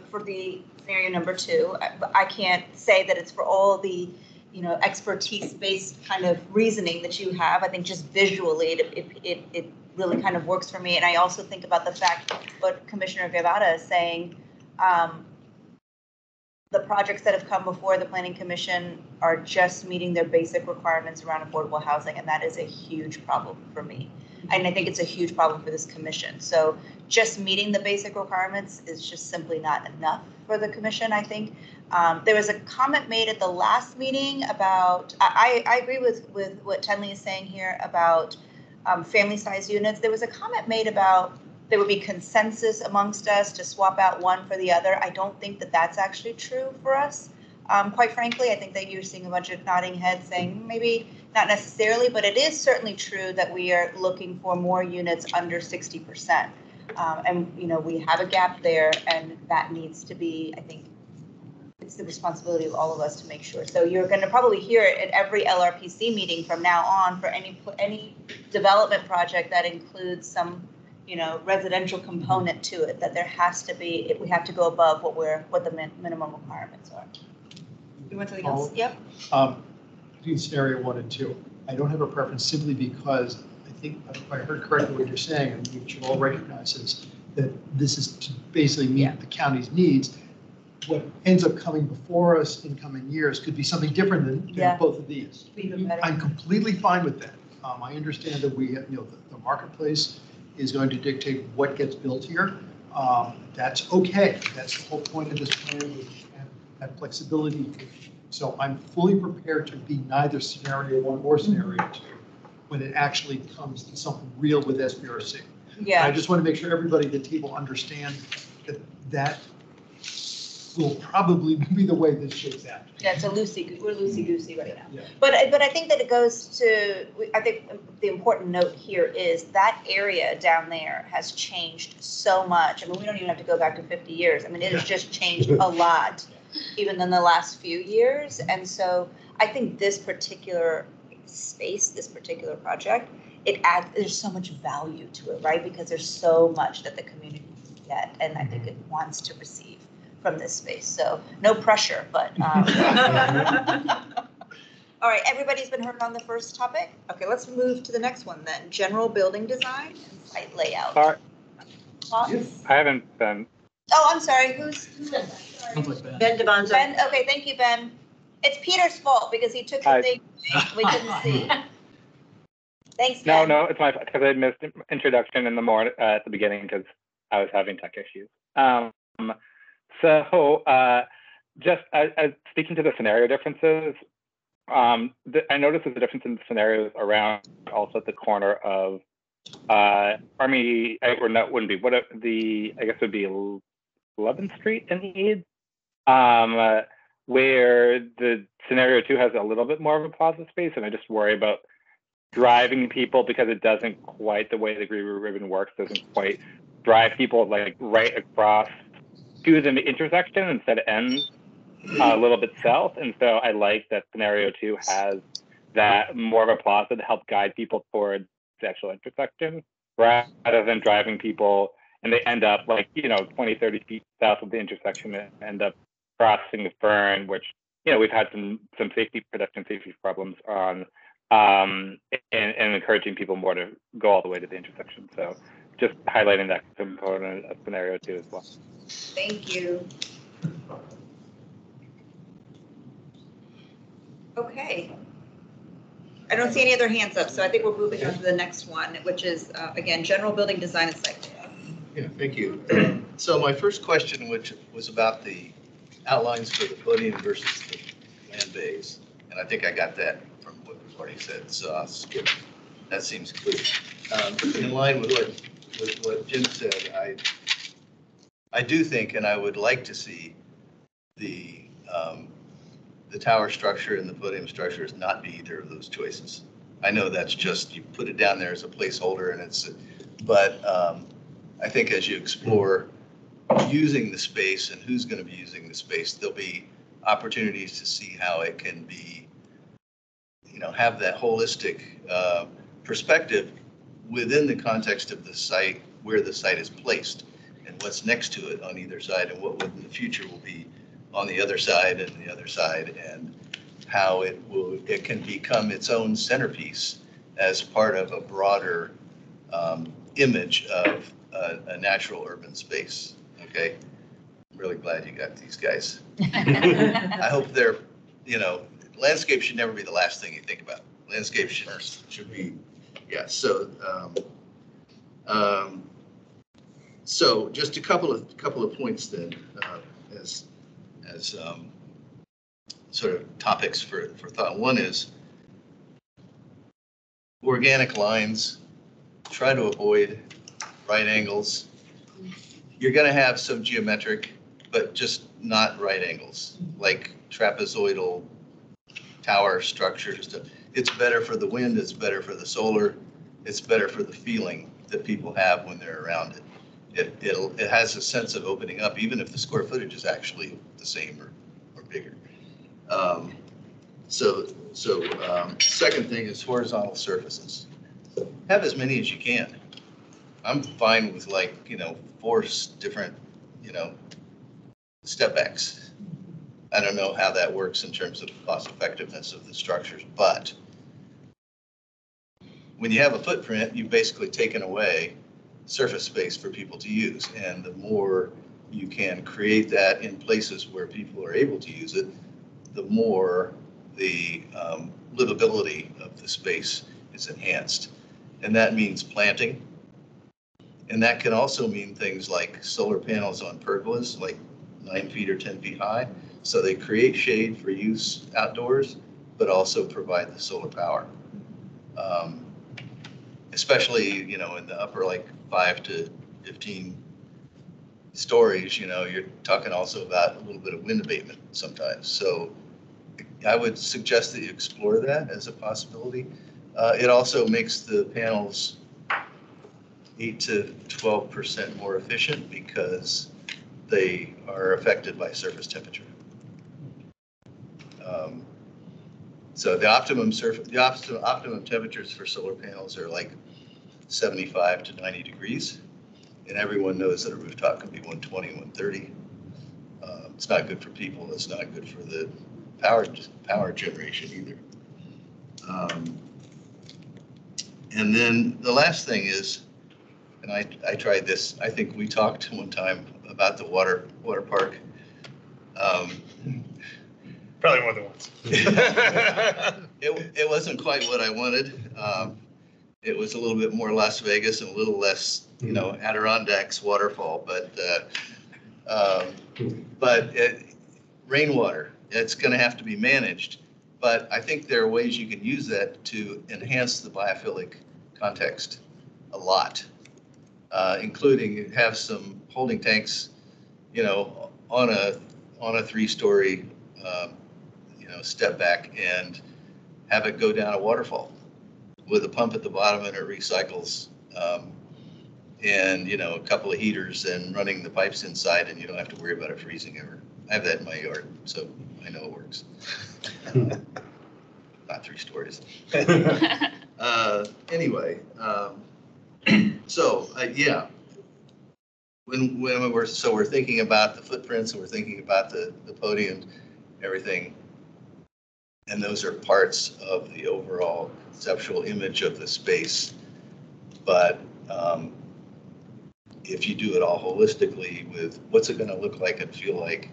number 2. I can't say that it's for all the, expertise-based kind of reasoning that you have. I think just visually it really kind of works for me. And I also think about the fact what Commissioner Guevara is saying. The projects that have come before the Planning Commission are just meeting their basic requirements around affordable housing, and that is a huge problem for me. And I think it's a huge problem for this commission. So just meeting the basic requirements is just simply not enough for the commission, I think. There was a comment made at the last meeting about, I agree with what Tenley is saying here about family-sized units. There was a comment made about there would be consensus amongst us to swap out one for the other. I don't think that that's actually true for us. Quite frankly, I think that you're seeing a bunch of nodding heads saying maybe not necessarily, but it is certainly true that we are looking for more units under 60%. And, we have a gap there, and that needs to be, I think, it's the responsibility of all of us to make sure. So you're going to probably hear it at every LRPC meeting from now on for any development project that includes some residential component to it, that there has to be, we have to go above what the minimum requirements are. You want something else? Yep. Between scenario 1 and 2, I don't have a preference simply because I think if I heard correctly what you're saying, and we should all recognize is that this is to basically meet the county's needs. What ends up coming before us in coming years could be something different than both of these. I'm completely fine with that. I understand that we have, the marketplace is going to dictate what gets built here. That's okay. That's the whole point of this plan, and that flexibility. So I'm fully prepared to be neither scenario 1 or scenario 2 when it actually comes to something real with SBRC. Yeah. I just want to make sure everybody at the table understand that will probably be the way this shakes out. Yeah, it's we're loosey-goosey right now. Yeah. But I think that it goes to, I think the important note here is that area down there has changed so much. I mean, we don't even have to go back to 50 years. I mean, it has just changed a lot, even in the last few years. And so I think this particular space, this particular project, there's so much value to it, right? Because there's so much that the community can get, and I think it wants to receive from this space. So no pressure, but. All right, everybody's been heard on the first topic. Okay, let's move to the next one then. General building design and site layout. Sorry. Thoughts? I haven't been. Oh, I'm sorry, who's Ben? Ben DeBonzo. Ben, okay, thank you, Ben. It's Peter's fault because he took the thing we couldn't see. Thanks, Ben. No, it's my fault because I missed introduction in the morning at the beginning because I was having tech issues. So just speaking to the scenario differences, I noticed there's a difference in the scenarios around also at the corner of Army, or no, it wouldn't be, I guess it would be 11th Street in Eads, where the scenario 2 has a little bit more of a plaza space, and I just worry about driving people because it doesn't quite, the way the green ribbon works, doesn't quite drive people like right across to the intersection instead of ends a little bit south. And so I like that scenario 2 has that more of a plaza to help guide people towards the actual intersection rather than driving people and they end up 20, 30 feet south of the intersection and end up crossing the Fern, which, we've had some pedestrian safety problems on, and encouraging people more to go all the way to the intersection. So just highlighting that component of scenario 2 as well. Thank you. Okay. I don't see any other hands up, so I think we're moving on to the next one, which is, again, general building design and site layout. Yeah, thank you. So my first question, which was about the outlines for the podium versus the land base, and I think I got that from what was already said, so I'll skip. That seems clear. In line with what Jim said, I do think, and I would like to see the tower structure and the podium structures not be either of those choices. I know that's just, you put it down there as a placeholder and but I think as you explore using the space and who's going to be using the space, there'll be opportunities to see how it can be, have that holistic perspective within the context of the site, where the site is placed and what's next to it on either side, and what in the future will be on the other side and the other side, and how it can become its own centerpiece as part of a broader image of a natural urban space. Okay, I'm really glad you got these guys. I hope they're, landscape should never be the last thing you think about. Landscape should be, yeah. So, so just a couple of points then, as sort of topics for thought. One is organic lines. Try to avoid right angles. You're going to have some geometric, but just not right angles, like trapezoidal tower structures. It's better for the wind, it's better for the solar, it's better for the feeling that people have when they're around it. It has a sense of opening up, even if the square footage is actually the same or bigger. Second thing is horizontal surfaces. Have as many as you can. I'm fine with 4 different, step backs. I don't know how that works in terms of cost effectiveness of the structures, but when you have a footprint, you've basically taken away surface space for people to use. And the more you can create that in places where people are able to use it, the more the livability of the space is enhanced. And that means planting. And that can also mean things like solar panels on pergolas, like 9 feet or 10 feet high. So they create shade for use outdoors, but also provide the solar power. Especially, in the upper 5 to 15 stories, you're talking also about a little bit of wind abatement sometimes. So I would suggest that you explore that as a possibility. It also makes the panels 8 to 12% more efficient because they are affected by surface temperature. So the optimum temperatures for solar panels are 75 to 90 degrees, and everyone knows that a rooftop can be 120, 130. It's not good for people. It's not good for the power generation either. And then the last thing is, and I tried this. I think we talked one time about the water park. Probably more than once. It wasn't quite what I wanted. It was a little bit more Las Vegas and a little less, Adirondacks waterfall. But rainwater, it's going to have to be managed. But I think there are ways you can use that to enhance the biophilic context a lot, including have some holding tanks, on a 3-story, step back, and have it go down a waterfall with a pump at the bottom, and it recycles, and a couple of heaters and running the pipes inside, and you don't have to worry about it freezing ever. I have that in my yard, so I know it works. Not 3 stories. Anyway, yeah. When we're thinking about the footprints, and we're thinking about the podium, everything, and those are parts of the overall conceptual image of the space. But if you do it all holistically with what's it going to look like and feel like,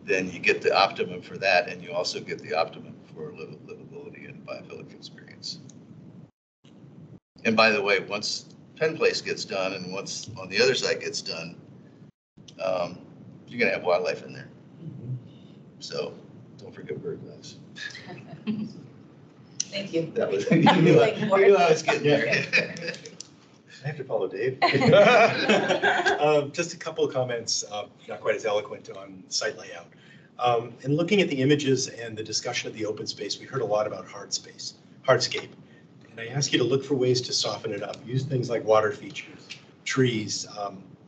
then you get the optimum for that, and you also get the optimum for livability and biophilic experience. And by the way, once Penn Place gets done, and once on the other side gets done, you're going to have wildlife in there. So don't forget bird lives. Thank you. That was, you knew I was getting there. I have to follow Dave. Just a couple of comments, not quite as eloquent on site layout. In looking at the images and the discussion of the open space, we heard a lot about hardscape. And I ask you to look for ways to soften it up. Use things like water features, trees.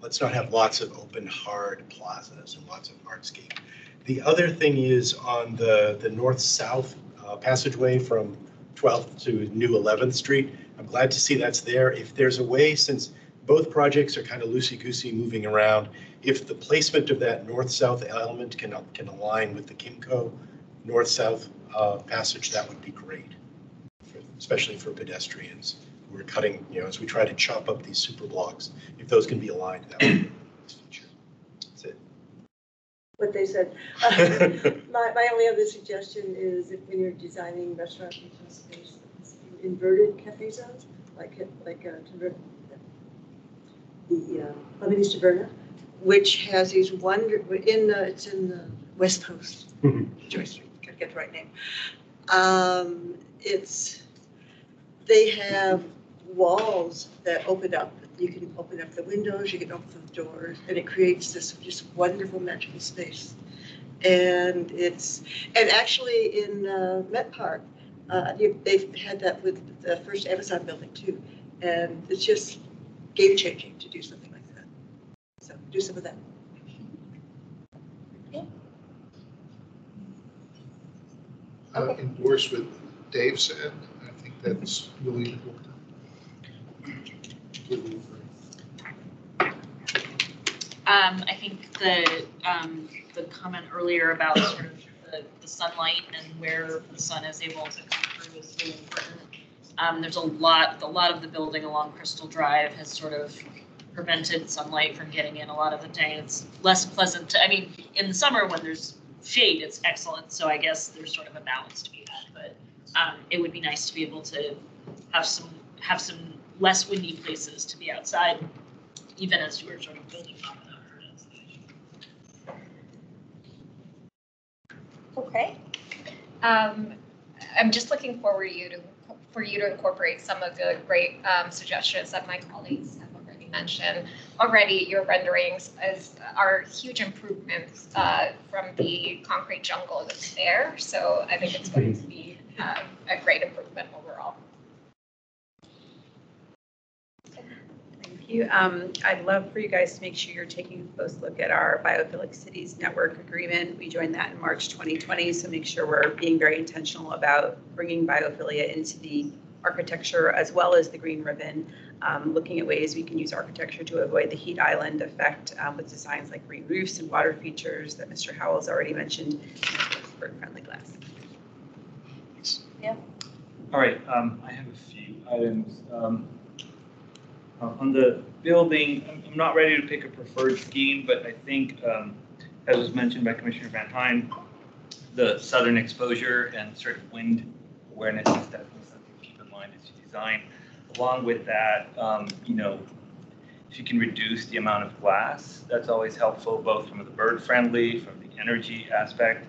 Let's not have lots of open, hard plazas and lots of hardscape. The other thing is on the north-south passageway from 12th to New 11th Street. I'm glad to see that's there. If there's a way, since both projects are kind of loosey-goosey moving around, if the placement of that north-south element can align with the Kimco north-south passage, that would be great, especially for pedestrians. We're cutting, as we try to chop up these super blocks, if those can be aligned, that would be a feature. That's it. What they said. My only other suggestion is if when you're designing restaurant retail space, inverted cafe zones, like the Lebanese Taverna, which has these it's in the West Coast, Joy Street, gotta get the right name. They have walls that open up. You can open up the windows, you can open the doors, and it creates this just wonderful magical space. And actually in Met Park, they've had that with the first Amazon building too. And it's just game changing to do something like that. So do some of that. Endorse what Dave said. I think that's really important. I think the comment earlier about sort of the sunlight and where the sun is able to come through is really important. There's a lot of the building along Crystal Drive has sort of prevented sunlight from getting in a lot of the day. It's less pleasant in the summer when there's shade, it's excellent. So I guess there's sort of a balance to be had, but it would be nice to be able to have some less windy places to be outside, even as you were sort of building on that. Okay. I'm just looking forward for you to incorporate some of the great suggestions that my colleagues have already mentioned. Already, your renderings are huge improvements from the concrete jungle that's there. So I think it's going to be a great improvement overall. Thank you. I'd love for you guys to make sure you're taking a close look at our Biophilic Cities Network Agreement. We joined that in March 2020, so make sure we're being very intentional about bringing biophilia into the architecture as well as the green ribbon, looking at ways we can use architecture to avoid the heat island effect with designs like green roofs and water features that Mr. Howell's already mentioned, and bird-friendly glass. Yeah. All right, I have a few items. On the building, I'm not ready to pick a preferred scheme, but I think, as was mentioned by Commissioner Van Hine, the southern exposure and sort of wind awareness is definitely something to keep in mind as you design. Along with that, if you can reduce the amount of glass, that's always helpful, both from the bird friendly, from the energy aspect.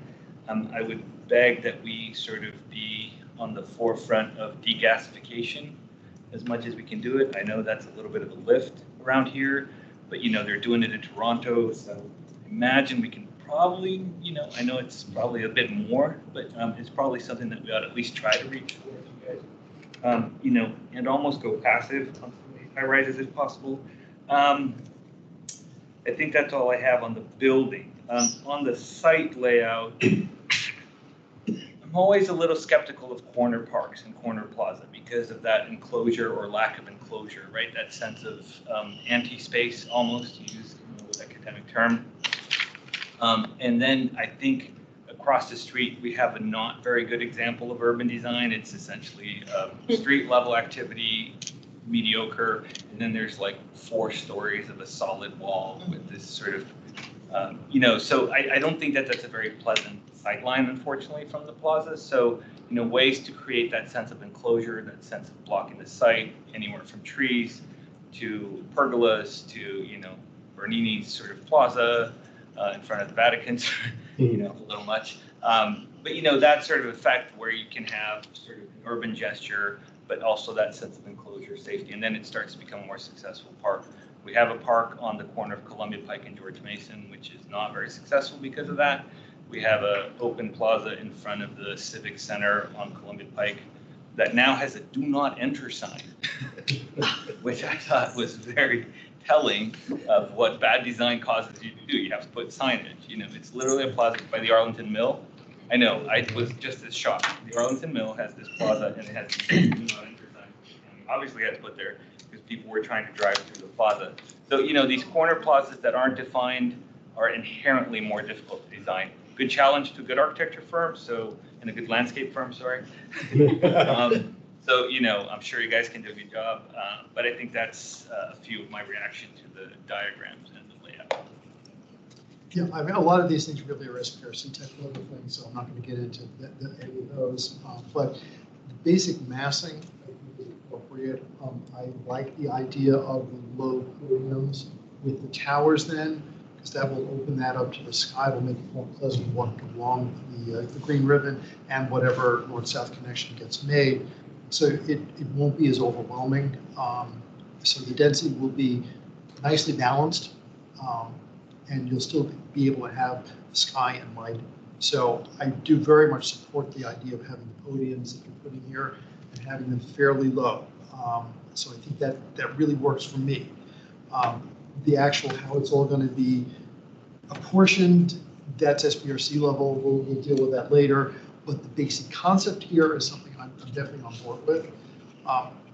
I would beg that we sort of be on the forefront of degasification as much as we can do it. I know that's a little bit of a lift around here, but they're doing it in Toronto, so imagine we can probably, I know it's probably a bit more, but it's probably something that we ought to at least try to reach for you guys. And almost go passive on high rises if possible. I think that's all I have on the building. On the site layout, I'm always a little skeptical of corner parks and corner plaza because of that enclosure or lack of enclosure, right? That sense of anti-space almost, to use an academic term. And then I think across the street, we have a not very good example of urban design. It's essentially street level activity, mediocre, and then there's like 4 stories of a solid wall with this sort of, so I don't think that that's a very pleasant sightline, unfortunately, from the plaza. So, ways to create that sense of enclosure, that sense of blocking the site, anywhere from trees to pergolas to, Bernini's sort of plaza in front of the Vatican, a little much. But, that sort of effect where you can have sort of an urban gesture, but also that sense of enclosure, safety, and then it starts to become a more successful park. We have a park on the corner of Columbia Pike and George Mason, which is not very successful because of that. We have an open plaza in front of the Civic Center on Columbia Pike that now has a do not enter sign, which I thought was very telling of what bad design causes you to do. You have to put signage. You know, it's literally a plaza by the Arlington Mill. I know, I was just as shocked. The Arlington Mill has this plaza and it has a do not enter sign. And obviously had to put there because people were trying to drive through the plaza. So, you know, these corner plazas that aren't defined are inherently more difficult to design. Good challenge to a good architecture firm, and a good landscape firm, sorry. So, you know, I'm sure you guys can do a good job, but I think that's a few of my reaction to the diagrams and the layout. Yeah, I mean, a lot of these things really are esoteric technical things, so I'm not going to get into any of those. But the basic massing is appropriate. I like the idea of the low podiums with the towers then, because that will open that up to the sky. It'll make it more pleasant walking along the green ribbon and whatever north-south connection gets made. So it won't be as overwhelming. So the density will be nicely balanced, and you'll still be able to have sky and light. So I do very much support the idea of having the podiums that you're putting here and having them fairly low. So I think that really works for me. The actual how it's all going to be apportioned, that's SBRC level. We'll deal with that later. But the basic concept here is something I'm definitely on board with.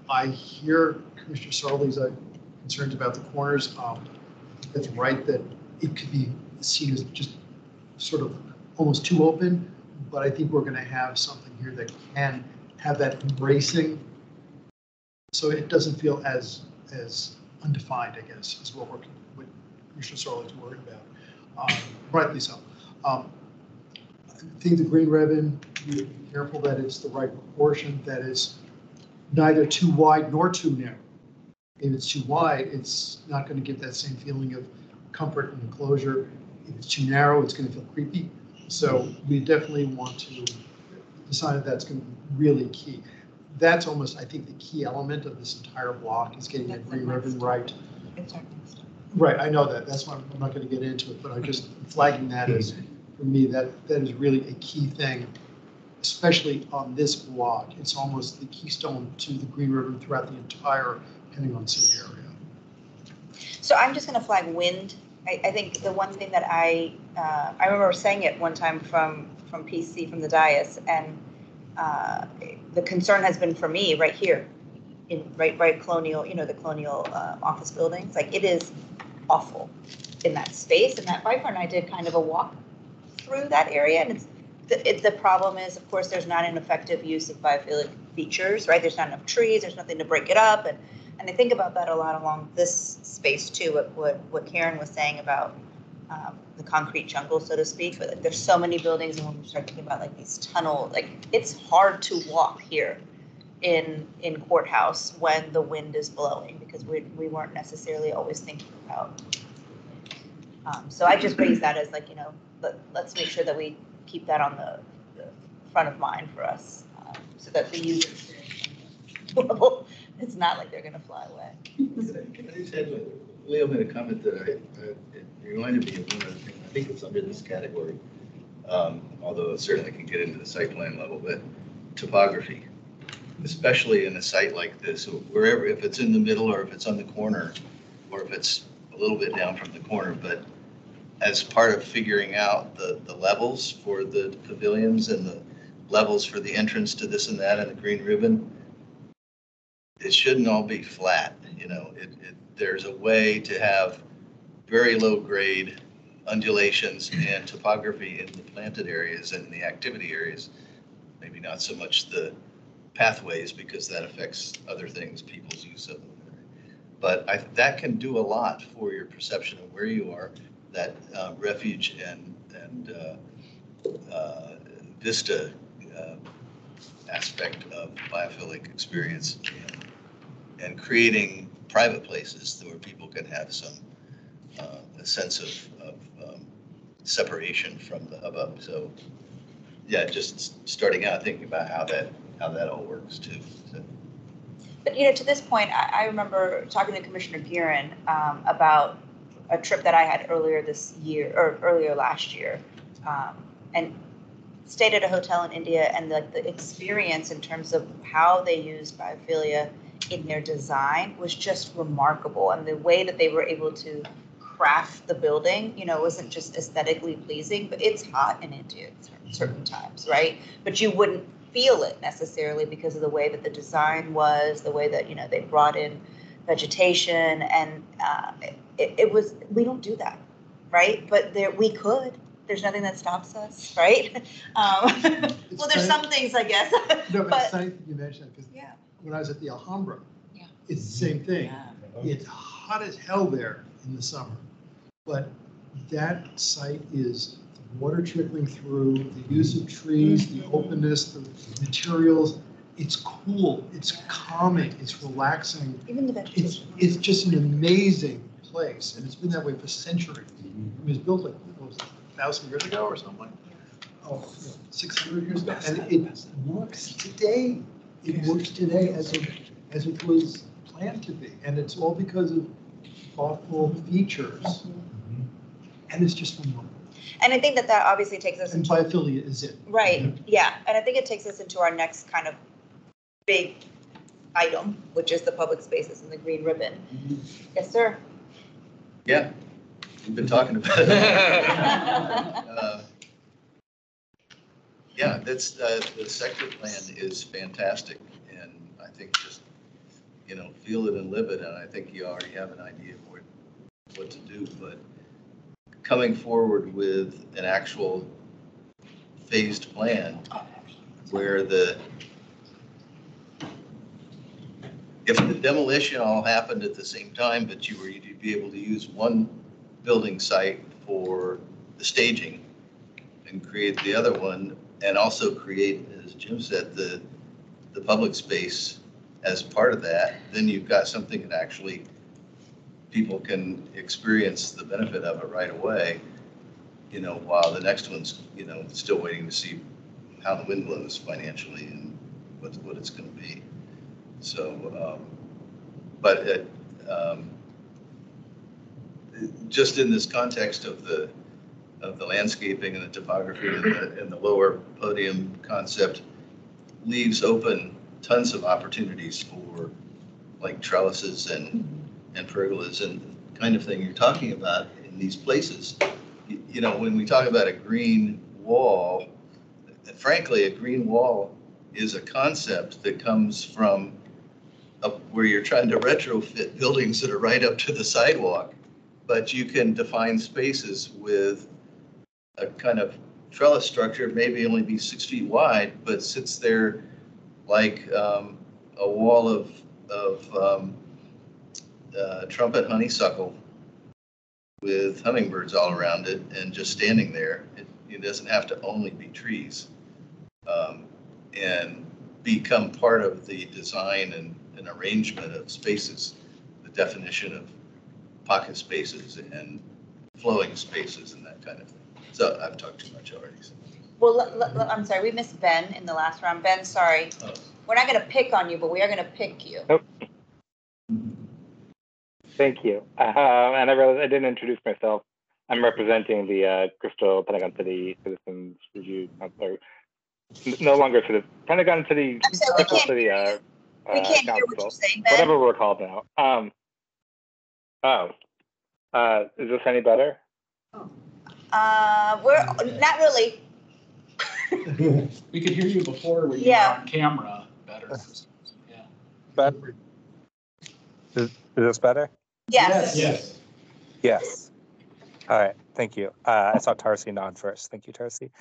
I hear Commissioner Sarley's concerns about the corners. That's right that it could be seen as just sort of almost too open, but I think we're going to have something here that can have that embracing, so it doesn't feel as undefined, I guess, is what Commissioner Sarley's worried about. Rightly so. I think the green ribbon, you be careful that it's the right proportion, that is neither too wide nor too narrow. If it's too wide, it's not going to give that same feeling of comfort and enclosure. If it's too narrow, it's going to feel creepy. So we definitely want to decide that that's going to be really key. That's almost, I think, the key element of this entire block is getting that green ribbon right. Right, I know that. That's why I'm not going to get into it, but I'm just flagging that as, for me, that is really a key thing, especially on this block. It's almost the keystone to the green ribbon throughout the entire Pentagon City area. So I'm just going to flag wind. I think the one thing that I remember saying it one time from PC, from the dais, and the concern has been for me right here, in right Colonial, the Colonial office buildings. Like, it is awful in that space. And that Viper and I did kind of a walk through that area, and the problem is, of course, there's not an effective use of biophilic features, right? There's not enough trees. There's nothing to break it up, and I think about that a lot along this space too. What Karen was saying about the concrete jungle, so to speak. But like, there's so many buildings, and when we start thinking about like these tunnels, like it's hard to walk here in Courthouse when the wind is blowing, because we weren't necessarily always thinking about. So I just raise that as like, let's make sure that we keep that on the front of mind for us, so that the user level, it's not like they're going to fly away. Can I just add, Leo made a comment that it reminded me of one other thing. I think it's under this category, although it certainly can get into the site plan level, but topography, especially in a site like this, wherever, if it's in the middle or if it's on the corner, or if it's a little bit down from the corner, but as part of figuring out the levels for the pavilions and the levels for the entrance to this and that and the green ribbon, it shouldn't all be flat. There's a way to have very low grade undulations and topography in the planted areas and the activity areas. Maybe not so much the pathways, because that affects other things, people's use of them. But that can do a lot for your perception of where you are, that refuge and vista aspect of biophilic experience, and creating private places where people can have some a sense of separation from the hubbub. So yeah, just starting out thinking about how that all works too. So. But to this point, I remember talking to Commissioner Gearin about a trip that I had earlier this year, or earlier last year, and stayed at a hotel in India, and the experience in terms of how they used biophilia in their design was just remarkable. And the way that they were able to craft the building, you know, wasn't just aesthetically pleasing, but it's hot in India at certain times, right? But you wouldn't feel it necessarily because of the way that the design was, the way that, you know, they brought in vegetation, and it was, we don't do that, right? But we could. There's nothing that stops us, right? Well, there's some things, I guess. No, but but it's nice that you mentioned that, because when I was at the Alhambra, it's the same thing. It's hot as hell there in the summer, but that site is the water trickling through, the use of trees, the openness, the materials. It's cool, it's calming, it's relaxing. Even the vegetation. It's just an amazing place, and it's been that way for centuries. It was built like, what was it, 1,000 years ago or something? Oh, 600 years ago, and it works today. It works today as it was planned to be, and it's all because of thoughtful features, and it's just remarkable. And I think that obviously takes us And biophilia is it. Right, yeah, and I think it takes us into our next kind of big item, which is the public spaces and the green ribbon. Yes, sir. Yeah, we've been talking about it. Yeah, that's, the sector plan is fantastic, and I think just, you know, feel it and live it, and I think you already have an idea of what to do, but coming forward with an actual phased plan where if the demolition all happened at the same time, but you'd be able to use one building site for the staging and create the other one, and also create, as Jim said, the public space as part of that, then you've got something that actually people can experience the benefit of it right away, you know, while the next one's, you know, still waiting to see how the wind blows financially and what it's going to be. So, but just in this context of the landscaping and the topography and the lower podium concept leaves open tons of opportunities for like trellises and pergolas and the kind of thing you're talking about in these places. You know, when we talk about a green wall, frankly, a green wall is a concept that comes from where you're trying to retrofit buildings that are right up to the sidewalk, but you can define spaces with a kind of trellis structure, maybe only be 6 feet wide, but sits there like a wall of trumpet honeysuckle with hummingbirds all around it and just standing there. It doesn't have to only be trees, and become part of the design and arrangement of spaces, the definition of pocket spaces and flowing spaces and that kind of thing. So I've talked too much already. So. Well, I'm sorry, we missed Ben in the last round. Ben, sorry. Oh. We're not going to pick on you, but we are going to pick you. Oh. Thank you. And I realized I didn't introduce myself. I'm representing the Crystal Pentagon City Citizens Review Council. No longer sort of Pentagon City, Crystal City we can't Council, hear what you're saying, Ben. whatever we're called now. Is this any better? We're not really. We could hear you before when you were on camera better. Yeah. But is this better? Yes. Yes. Yes. All right. Thank you. I saw Tarsi nod first. Thank you, Tarsi.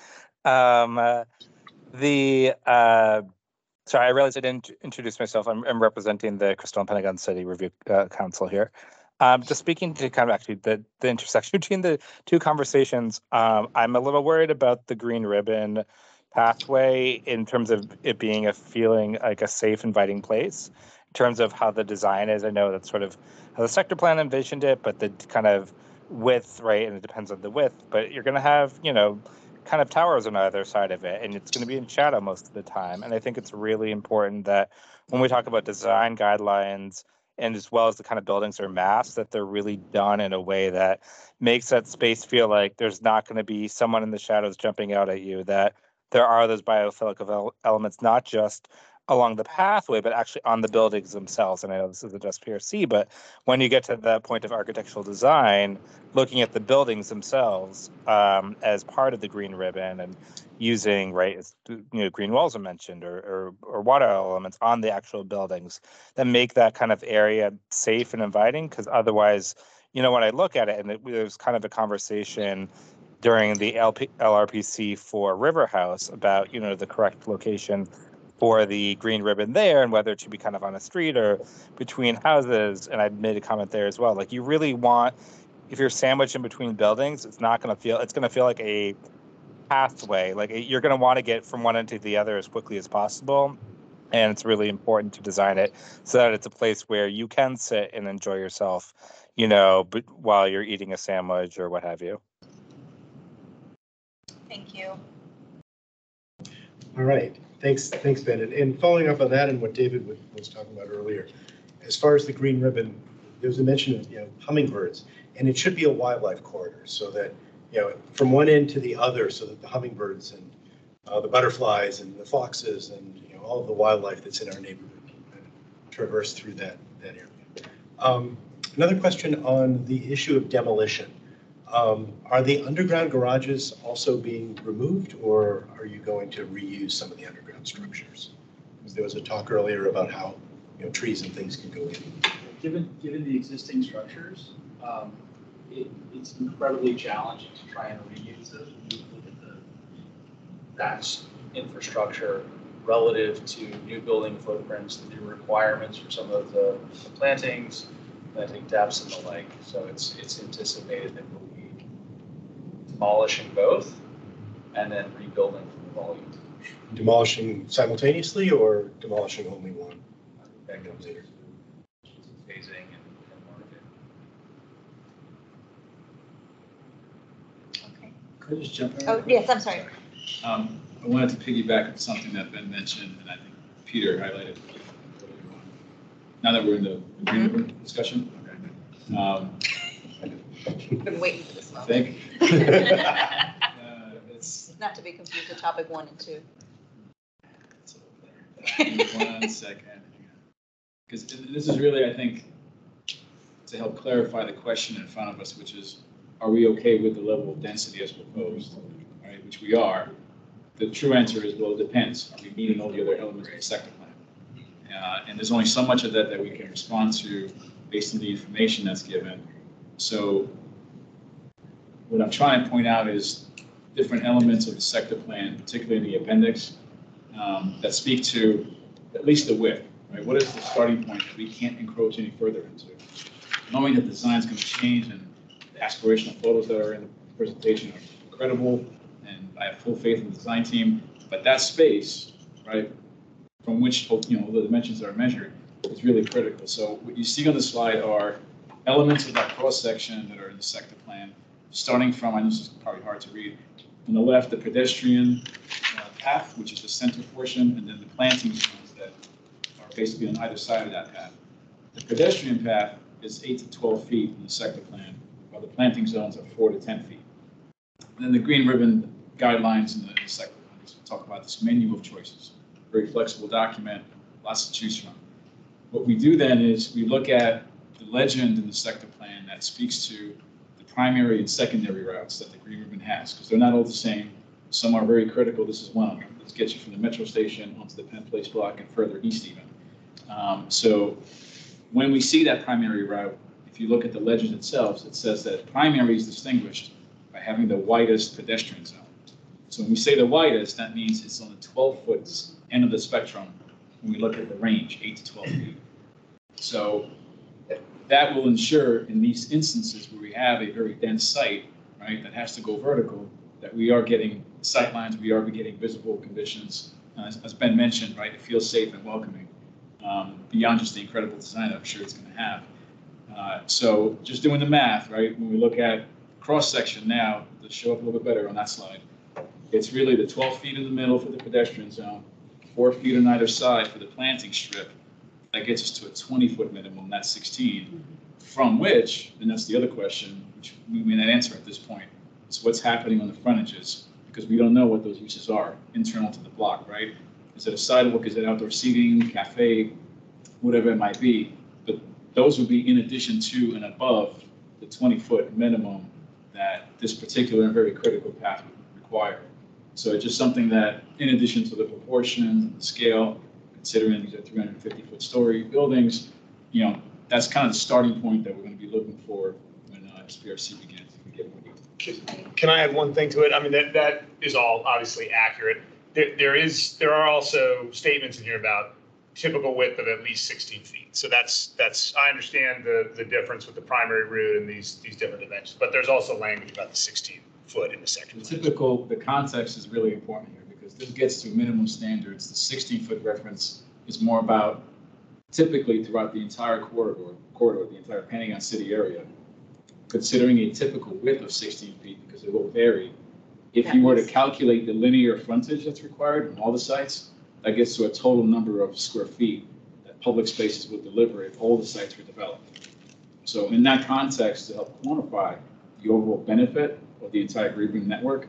Sorry, I realized I didn't introduce myself. I'm representing the Crystal and Pentagon City Review Council here. Just speaking to kind of actually the intersection between the two conversations, I'm a little worried about the green ribbon pathway in terms of it being a feeling like a safe, inviting place. In terms of how the design is, I know that's sort of how the sector plan envisioned it, but the kind of width, right, and it depends on the width, but you're going to have, you know, kind of towers on either side of it, and it's going to be in shadow most of the time. And I think it's really important that when we talk about design guidelines, and as well as the kind of buildings are massed, that they're really done in a way that makes that space feel like there's not going to be someone in the shadows jumping out at you, that there are those biophilic elements, not just along the pathway, but actually on the buildings themselves. And I know this isn't just PRC, but when you get to the point of architectural design, looking at the buildings themselves as part of the green ribbon and using, right, green walls are mentioned or water elements on the actual buildings that make that kind of area safe and inviting. Because otherwise, when I look at it, and there was kind of a conversation during the LRPC for River House about, the correct location for the green ribbon there and whether it should be kind of on a street or between houses. And I made a comment there as well. Like, you really want, if you're sandwiched in between buildings, it's going to feel like a pathway. Like, you're going to want to get from one end to the other as quickly as possible. And it's really important to design it so that it's a place where you can sit and enjoy yourself, but while you're eating a sandwich or what have you. Thank you. All right. Thanks, Ben. And following up on that and what David was talking about earlier, as far as the green ribbon, there was a mention of hummingbirds, and it should be a wildlife corridor so that from one end to the other, so that the hummingbirds and the butterflies and the foxes and all of the wildlife that's in our neighborhood can traverse through that area. Another question on the issue of demolition. Are the underground garages also being removed, or are you going to reuse some of the underground structures? Because there was a talk earlier about how trees and things can go in. Given the existing structures, it's incredibly challenging to try and reuse it. When you look at that infrastructure relative to new building footprints, the new requirements for some of the plantings, planting depths and the like. So it's anticipated that we'll be demolishing both and then rebuilding from the volume. Demolishing simultaneously or demolishing only one? That comes later. Phasing and market. Okay. Could I just jump in? Oh, yes, I'm sorry. I wanted to piggyback on something that Ben mentioned, and I think Peter highlighted. Now that we're in the green ribbon discussion. Okay. Been waiting for this one. Thank you. It's not to be confused with topic 1 and 2. One second. Because this is really, I think, to help clarify the question in front of us, which is, are we okay with the level of density as proposed? Right, which we are. The true answer is, well, it depends. Are we meeting all the other elements of the sector plan? And there's only so much of that we can respond to based on the information that's given. So what I'm trying to point out is different elements of the sector plan, particularly in the appendix, that speak to at least the width, right? What is the starting point that we can't encroach any further into? Knowing that the design's going to change and the aspirational photos that are in the presentation are incredible, and I have full faith in the design team, but that space, right, from which, the dimensions are measured is really critical. So what you see on the slide are elements of that cross-section that are in the sector plan, starting from, I know this is probably hard to read, on the left, the pedestrian path, which is the center portion, and then the planting zones that are basically on either side of that path. The pedestrian path is 8 to 12 feet in the sector plan, while the planting zones are 4 to 10 feet. And then the green ribbon guidelines in the sector plan talk about this menu of choices. Very flexible document, lots to choose from. What we do then is we look at the legend in the sector plan that speaks to the primary and secondary routes that the green ribbon has, because they're not all the same. Some are very critical. This is one of them. This gets you from the metro station onto the Penn Place block and further east even. So when we see that primary route, if you look at the legend itself, it says that primary is distinguished by having the widest pedestrian zone. So when we say the widest, that means it's on the 12-foot end of the spectrum when we look at the range, 8 to 12 feet. So that will ensure in these instances where we have a very dense site, right, that has to go vertical, that we are getting sight lines, we are getting visible conditions. As Ben mentioned, right, it feels safe and welcoming, beyond just the incredible design that I'm sure it's going to have. So just doing the math, right, when we look at cross-section now, to show up a little bit better on that slide, it's really the 12 feet in the middle for the pedestrian zone, 4 feet on either side for the planting strip. That gets us to a 20-foot minimum, that's 16, from which, and that's the other question, which we may not answer at this point, is what's happening on the frontages, because we don't know what those uses are internal to the block, right? Is it a sidewalk? Is it outdoor seating, cafe, whatever it might be? But those would be in addition to and above the 20-foot minimum that this particular and very critical path would require. So it's just something that, in addition to the proportions and the scale, considering these are 350-foot story buildings, you know, that's kind of the starting point that we're going to be looking for when SPRC begins. Can I add one thing to it? I mean, that is all obviously accurate. There are also statements in here about typical width of at least 16 feet. So that's I understand the difference with the primary route and these different dimensions, but there's also language about the 16 foot in the second. The context is really important here because this gets to minimum standards. The 16-foot reference is more about typically throughout the entire corridor, the entire Pentagon City area, considering a typical width of 16 feet because it will vary. If you were to calculate the linear frontage that's required on all the sites, that gets to a total number of square feet that public spaces would deliver if all the sites were developed. So in that context, to help quantify the overall benefit of the entire Green network,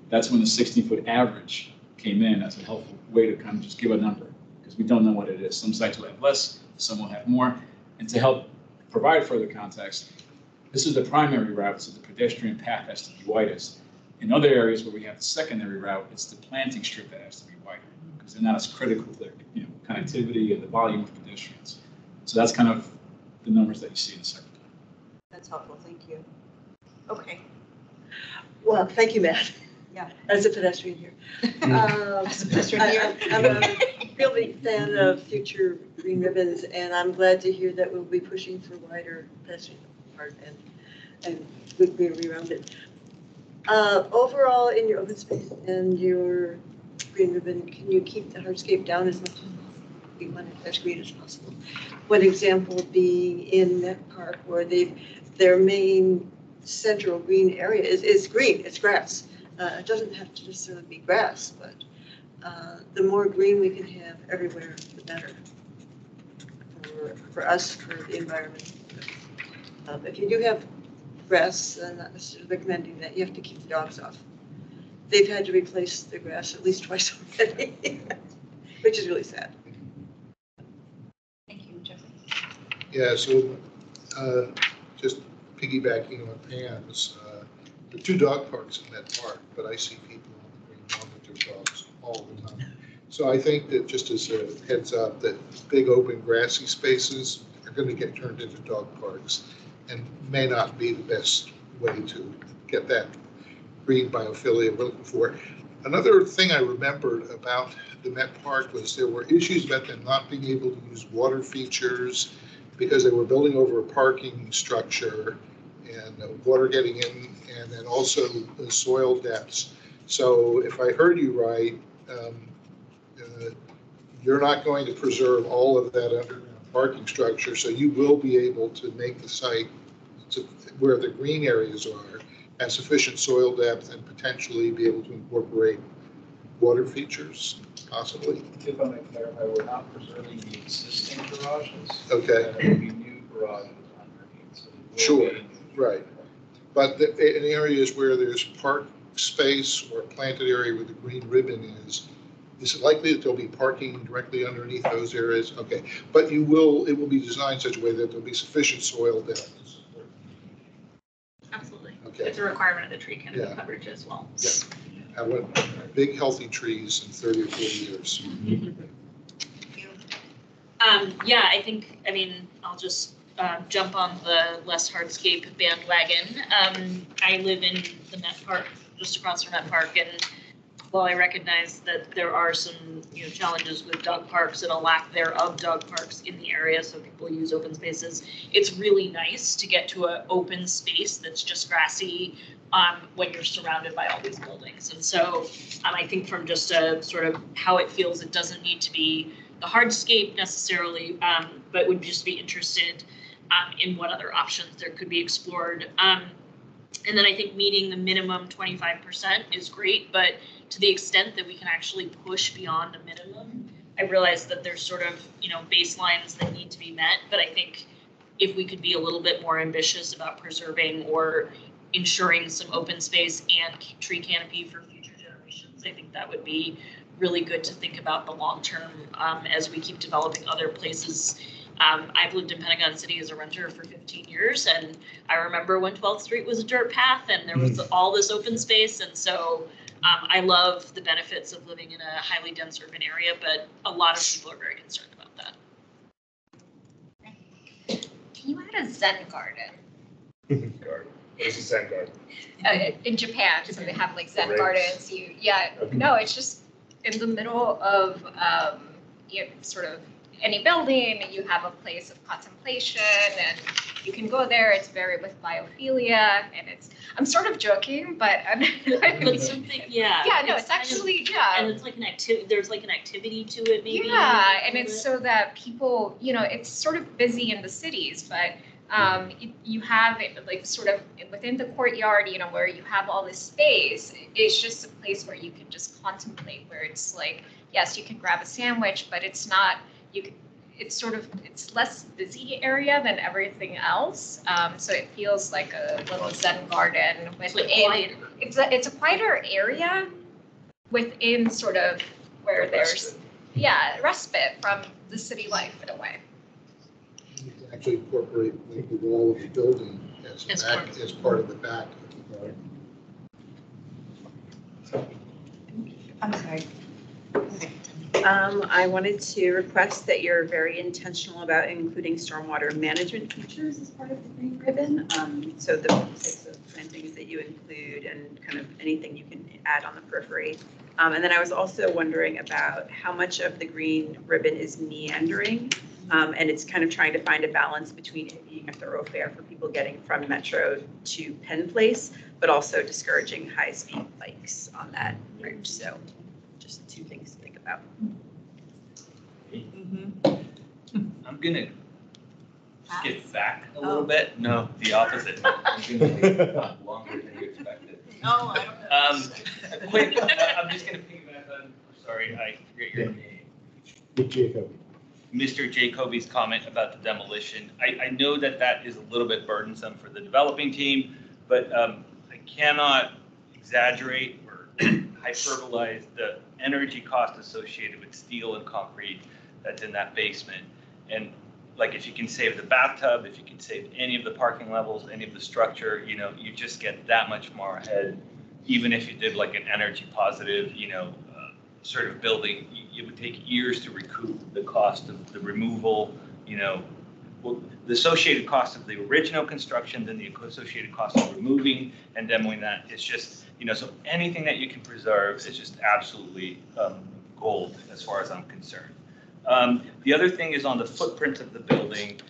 that's when the 16-foot average came in as a helpful way to kind of just give a number, because we don't know what it is. Some sites will have less, some will have more. And to help provide further context, this is the primary route, so the pedestrian path has to be widest. In other areas where we have the secondary route, it's the planting strip that has to be wider, because they're not as critical to their, you know, connectivity and the volume of pedestrians. So that's kind of the numbers that you see in the second. That's helpful, thank you. Okay. Well, thank you, Matt. Yeah. As a pedestrian here. As a pedestrian here. I'm a real big fan of future green ribbons, and I'm glad to hear that we'll be pushing for wider pedestrian part and good greenery around it. Overall, in your open space and your green ribbon, can you keep the hardscape down as much as possible? We want it as green as possible. One example being in Met Park, where their main central green area is green, it's grass. It doesn't have to necessarily be grass, but the more green we can have everywhere, the better for us, for the environment. If you do have grass, I'm not necessarily recommending that. You have to keep the dogs off. They've had to replace the grass at least twice already, which is really sad. Thank you, Jeffrey. Yeah, so just piggybacking on Pam's, there are 2 dog parks in that park, but I see people on the green lawn with their dogs all the time. So I think that just as a heads up, that big open grassy spaces are going to get turned into dog parks and may not be the best way to get that green biophilia we're looking for. Another thing I remembered about the Met Park was there were issues about them not being able to use water features because they were building over a parking structure and water getting in, and then also the soil depths. So if I heard you right, you're not going to preserve all of that underground parking structure, so you will be able to make the site to where the green areas are have sufficient soil depth and potentially be able to incorporate water features, possibly. If I may clarify, we're not preserving the existing garages. Okay. There will be new garages underneath. So sure, right. But in areas where there's park space or planted area where the green ribbon is it likely that there'll be parking directly underneath those areas? Okay, but it will be designed such a way that there'll be sufficient soil depth. Absolutely. Okay. It's a requirement of the tree canopy coverage as well. Yeah. I want big healthy trees in 30 or 40 years. Yeah, I mean, I'll just jump on the less hardscape bandwagon. I live in the Met Park, just across from Met Park, and while I recognize that there are some challenges with dog parks and a lack thereof dog parks in the area, so people use open spaces, it's really nice to get to an open space that's just grassy when you're surrounded by all these buildings. And so I think from just a sort of how it feels, it doesn't need to be the hardscape necessarily, but would just be interested in what other options there could be explored. And then I think meeting the minimum 25% is great, but to the extent that we can actually push beyond a minimum, I realize that there's sort of, baselines that need to be met, but I think if we could be a little bit more ambitious about preserving or ensuring some open space and tree canopy for future generations, because I think that would be really good to think about the long term as we keep developing other places. I've lived in Pentagon City as a renter for 15 years, and I remember when 12th Street was a dirt path and there was all this open space. And so I love the benefits of living in a highly dense urban area, but a lot of people are very concerned about that. Can you add a Zen garden? Garden. What's a Zen garden? In Japan, so they have like Zen Great. gardens. No, it's just in the middle of sort of any building. You have a place of contemplation, and you can go there. It's very with biophilia, and I'm sort of joking, but It's something, yeah. Yeah, no, it's kind actually, of, yeah. And it's like an activity, there's like an activity to it maybe. Yeah, and it's so that people, it's sort of busy in the cities, but you have it like sort of within the courtyard, where you have all this space. It's just a place where you can just contemplate, where it's like, yes, you can grab a sandwich, but it's not, it's less busy area than everything else. So it feels like a little Zen garden within, it's a quieter area within sort of where there's, respite from the city life in a way. You can actually incorporate like the wall of the building as part of the back of the garden. I'm sorry. I wanted to request that you're very intentional about including stormwater management features as part of the green ribbon. So the types of plantings that you include and kind of anything you can add on the periphery. And then I was also wondering about how much of the green ribbon is meandering. And it's kind of trying to find a balance between it being a thoroughfare for people getting from Metro to Penn Place, but also discouraging high-speed bikes on that route. So just two things to think about. I'm gonna skip back a little bit. No, the opposite. I'm gonna talk longer than you expected. No, I don't know. Quick, I'm just gonna piggyback on, sorry, I forget your name. Jacob. Mr. Jacoby's comment about the demolition. I know that is a little bit burdensome for the developing team, but I cannot exaggerate or hyperbolize the energy cost associated with steel and concrete that's in that basement. And like, if you can save the bathtub, if you can save any of the parking levels, any of the structure, you just get that much more ahead. Even if you did like an energy positive, sort of building, it would take years to recoup the cost of the removal, the associated cost of the original construction, then the associated cost of removing and demoing that. It's just, so anything that you can preserve is just absolutely gold as far as I'm concerned. The other thing is on the footprint of the building,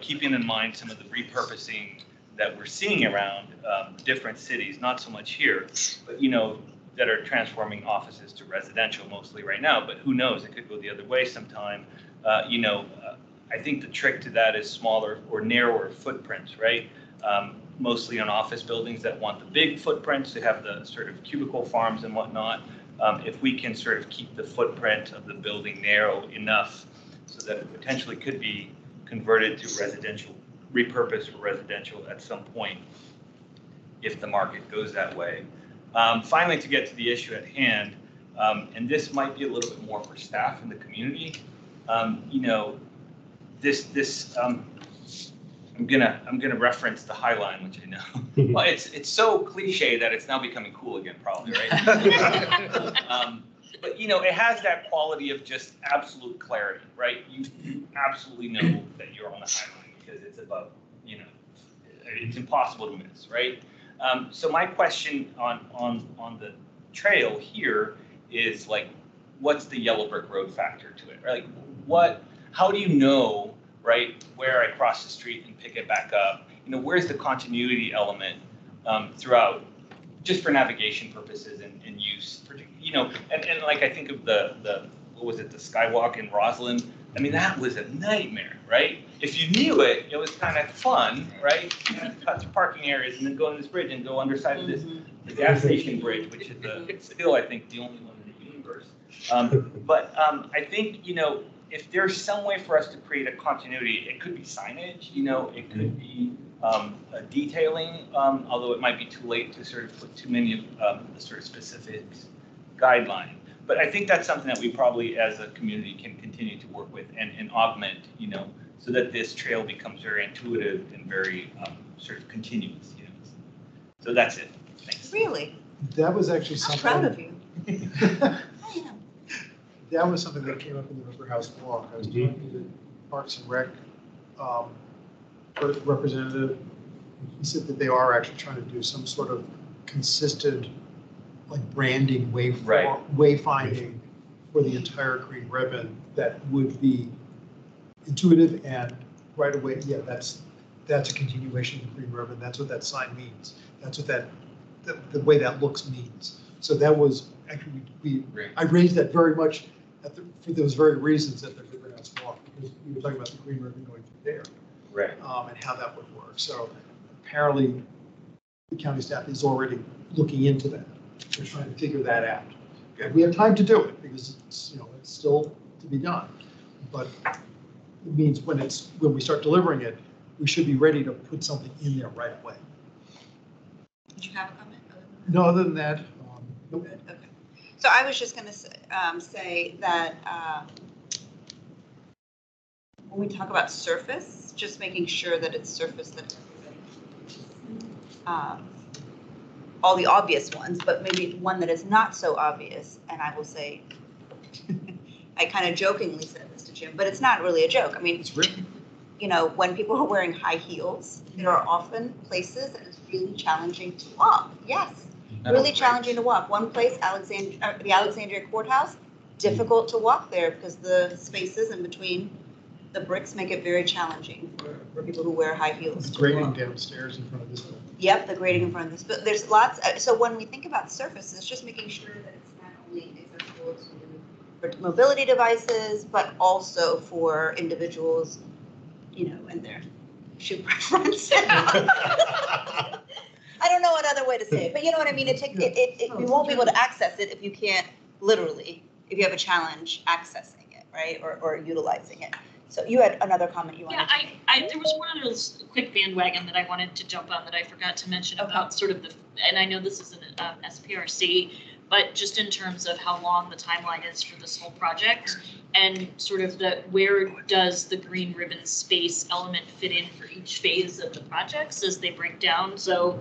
keeping in mind some of the repurposing that we're seeing around different cities, not so much here, but, that are transforming offices to residential mostly right now, but who knows, it could go the other way sometime. I think the trick to that is smaller or narrower footprints, right? Mostly on office buildings that want the big footprints, to have the sort of cubicle farms and whatnot. If we can sort of keep the footprint of the building narrow enough so that it potentially could be converted to residential, repurposed for residential at some point, if the market goes that way. Finally, to get to the issue at hand, and this might be a little bit more for staff in the community, I'm gonna reference the High Line, which I know. Well, it's so cliche that it's now becoming cool again, probably, right? But it has that quality of just absolute clarity, right? You absolutely know that you're on the High Line because it's above, it's impossible to miss, right? So my question on the trail here is like, what's the yellow brick road factor to it? Right? Like, how do you know, right, where I cross the street and pick it back up? Where's the continuity element throughout, just for navigation purposes and use? And like, I think of the what was it, the Skywalk in Roslyn? I mean, that was a nightmare, right? If you knew it, it was kind of fun, right? You had to cut through parking areas and then go on this bridge and go underside of the gas station bridge, which is still, I think, the only one in the universe. But I think, if there's some way for us to create a continuity, it could be signage, it could be detailing, although it might be too late to sort of put too many of the sort of specifics guideline. But I think that's something that we probably as a community can continue to work with and augment, so that this trail becomes very intuitive and very sort of continuous, So that's it. Thanks. Really? That was actually I'm something. proud of you. That was something that came up in the River House walk. I was talking to the Parks and Rec representative. He said that they are actually trying to do some sort of consistent, like branding wayfinding for the entire green ribbon that would be intuitive and right away. Yeah, that's a continuation of the green ribbon. That's what that sign means. That's what the way that looks means. So that was actually I raised that very much for those very reasons at the River House walk, because we were talking about the green ribbon going through there. Right. And how that would work. So apparently the county staff is already looking into that. They're trying to figure that out. And we have time to do it because it's still to be done. But it means when we start delivering it, we should be ready to put something in there right away. Did you have a comment? No, other than that, nope. Okay. So I was just going to say that when we talk about surface, just making sure that it's surface that all the obvious ones, but maybe one that is not so obvious. And I will say, I kind of jokingly said this to Jim, but it's not really a joke. I mean, it's written. When people are wearing high heels, there are often places that it's really challenging to walk. Yes, really challenging to walk. One place, the Alexandria Courthouse, difficult to walk there because the spaces in between the bricks make it very challenging for people who wear high heels. The grading downstairs in front of this building. Yep, the grading in front of this. But there's lots. So when we think about surfaces, just making sure that it's not only accessible for mobility devices, but also for individuals, and their shoe preference. I don't know another way to say it, but you know what I mean? You won't be able to access it if you can't if you have a challenge accessing it, right? Or utilizing it. So you had another comment you wanted to make. There was one of those quick bandwagon that I wanted to jump on that I forgot to mention about sort of and I know this is an SPRC, but just in terms of how long the timeline is for this whole project and sort of where does the green ribbon space element fit in for each phase of the projects as they break down. So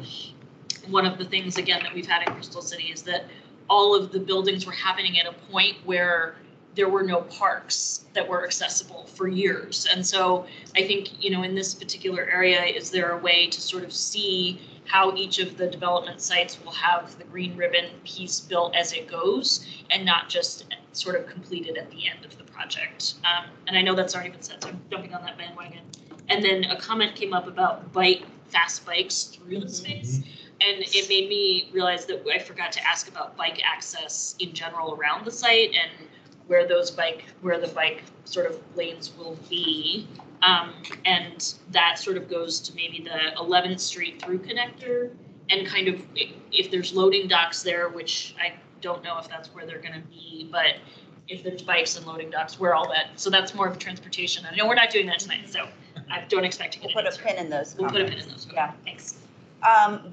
one of the things, again, that we've had in Crystal City is that all of the buildings were happening at a point where there were no parks that were accessible for years. And so I think, in this particular area, is there a way to sort of see how each of the development sites will have the green ribbon piece built as it goes and not just sort of completed at the end of the project? And I know that's already been said, so I'm jumping on that bandwagon. And then a comment came up about fast bikes through the space. And it made me realize that I forgot to ask about bike access in general around the site and where the bike sort of lanes will be. And that sort of goes to maybe the 11th Street through connector and kind of if there's loading docks there, which I don't know if that's where they're going to be, but if there's bikes and loading docks, where all that. So that's more of transportation. I know we're not doing that tonight, so I don't expect to get We'll put a pin in those. We'll put a pin in those. Yeah. Thanks.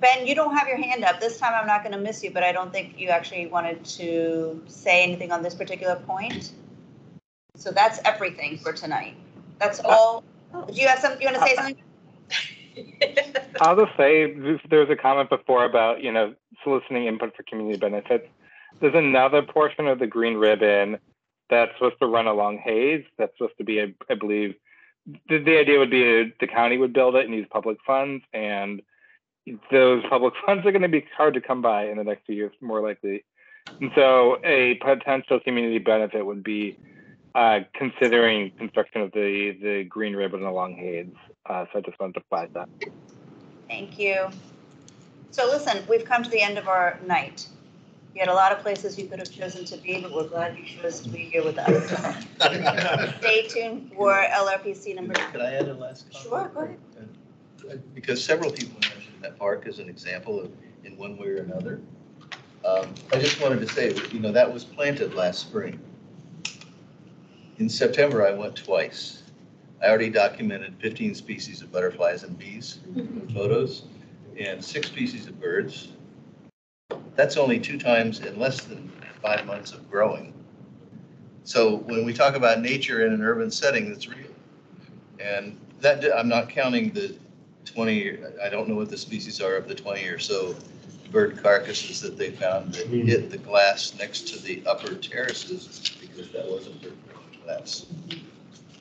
Ben, you don't have your hand up. This time I'm not going to miss you, but I don't think you actually wanted to say anything on this particular point. So that's everything for tonight. That's all. Do you have something you want to say something? I'll just say there was a comment before about, soliciting input for community benefits. There's another portion of the green ribbon that's supposed to run along Hayes. That's supposed to be, I believe, the idea would be the county would build it and use public funds, and those public funds are going to be hard to come by in the next few years, more likely. And so a potential community benefit would be considering construction of the green ribbon along Hayes. So I just wanted to flag that. Thank you. So listen, we've come to the end of our night. You had a lot of places you could have chosen to be, but we're glad you chose to be here with us. Stay tuned for LRPC number 2. Could I add a last comment? Sure, go ahead. Because several people mentioned that park as an example of in one way or another. I just wanted to say, that was planted last spring. In September, I went twice. I already documented 15 species of butterflies and bees with photos and 6 species of birds. That's only 2 times in less than 5 months of growing. So when we talk about nature in an urban setting, that's real. And that, I'm not counting the 20, I don't know what the species are of the 20 or so bird carcasses that they found that hit the glass next to the upper terraces, because that wasn't bird glass.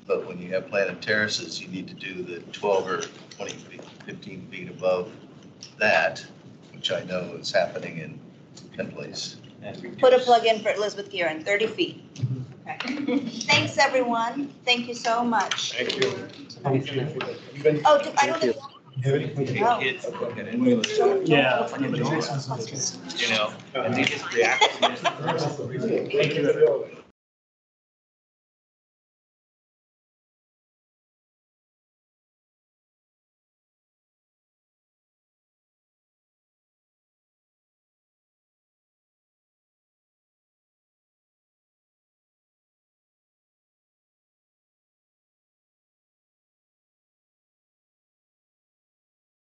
But when you have planted terraces, you need to do the 12 or 20 feet, 15 feet above that, which I know is happening in Penn Place. Put a plug in for Elizabeth Guerin, 30 feet. Okay. Thanks, everyone. Thank you so much. Thank you. Oh, I don't think. Hey, kids, look at it. Yeah. You know, and they just react to this. Thank you.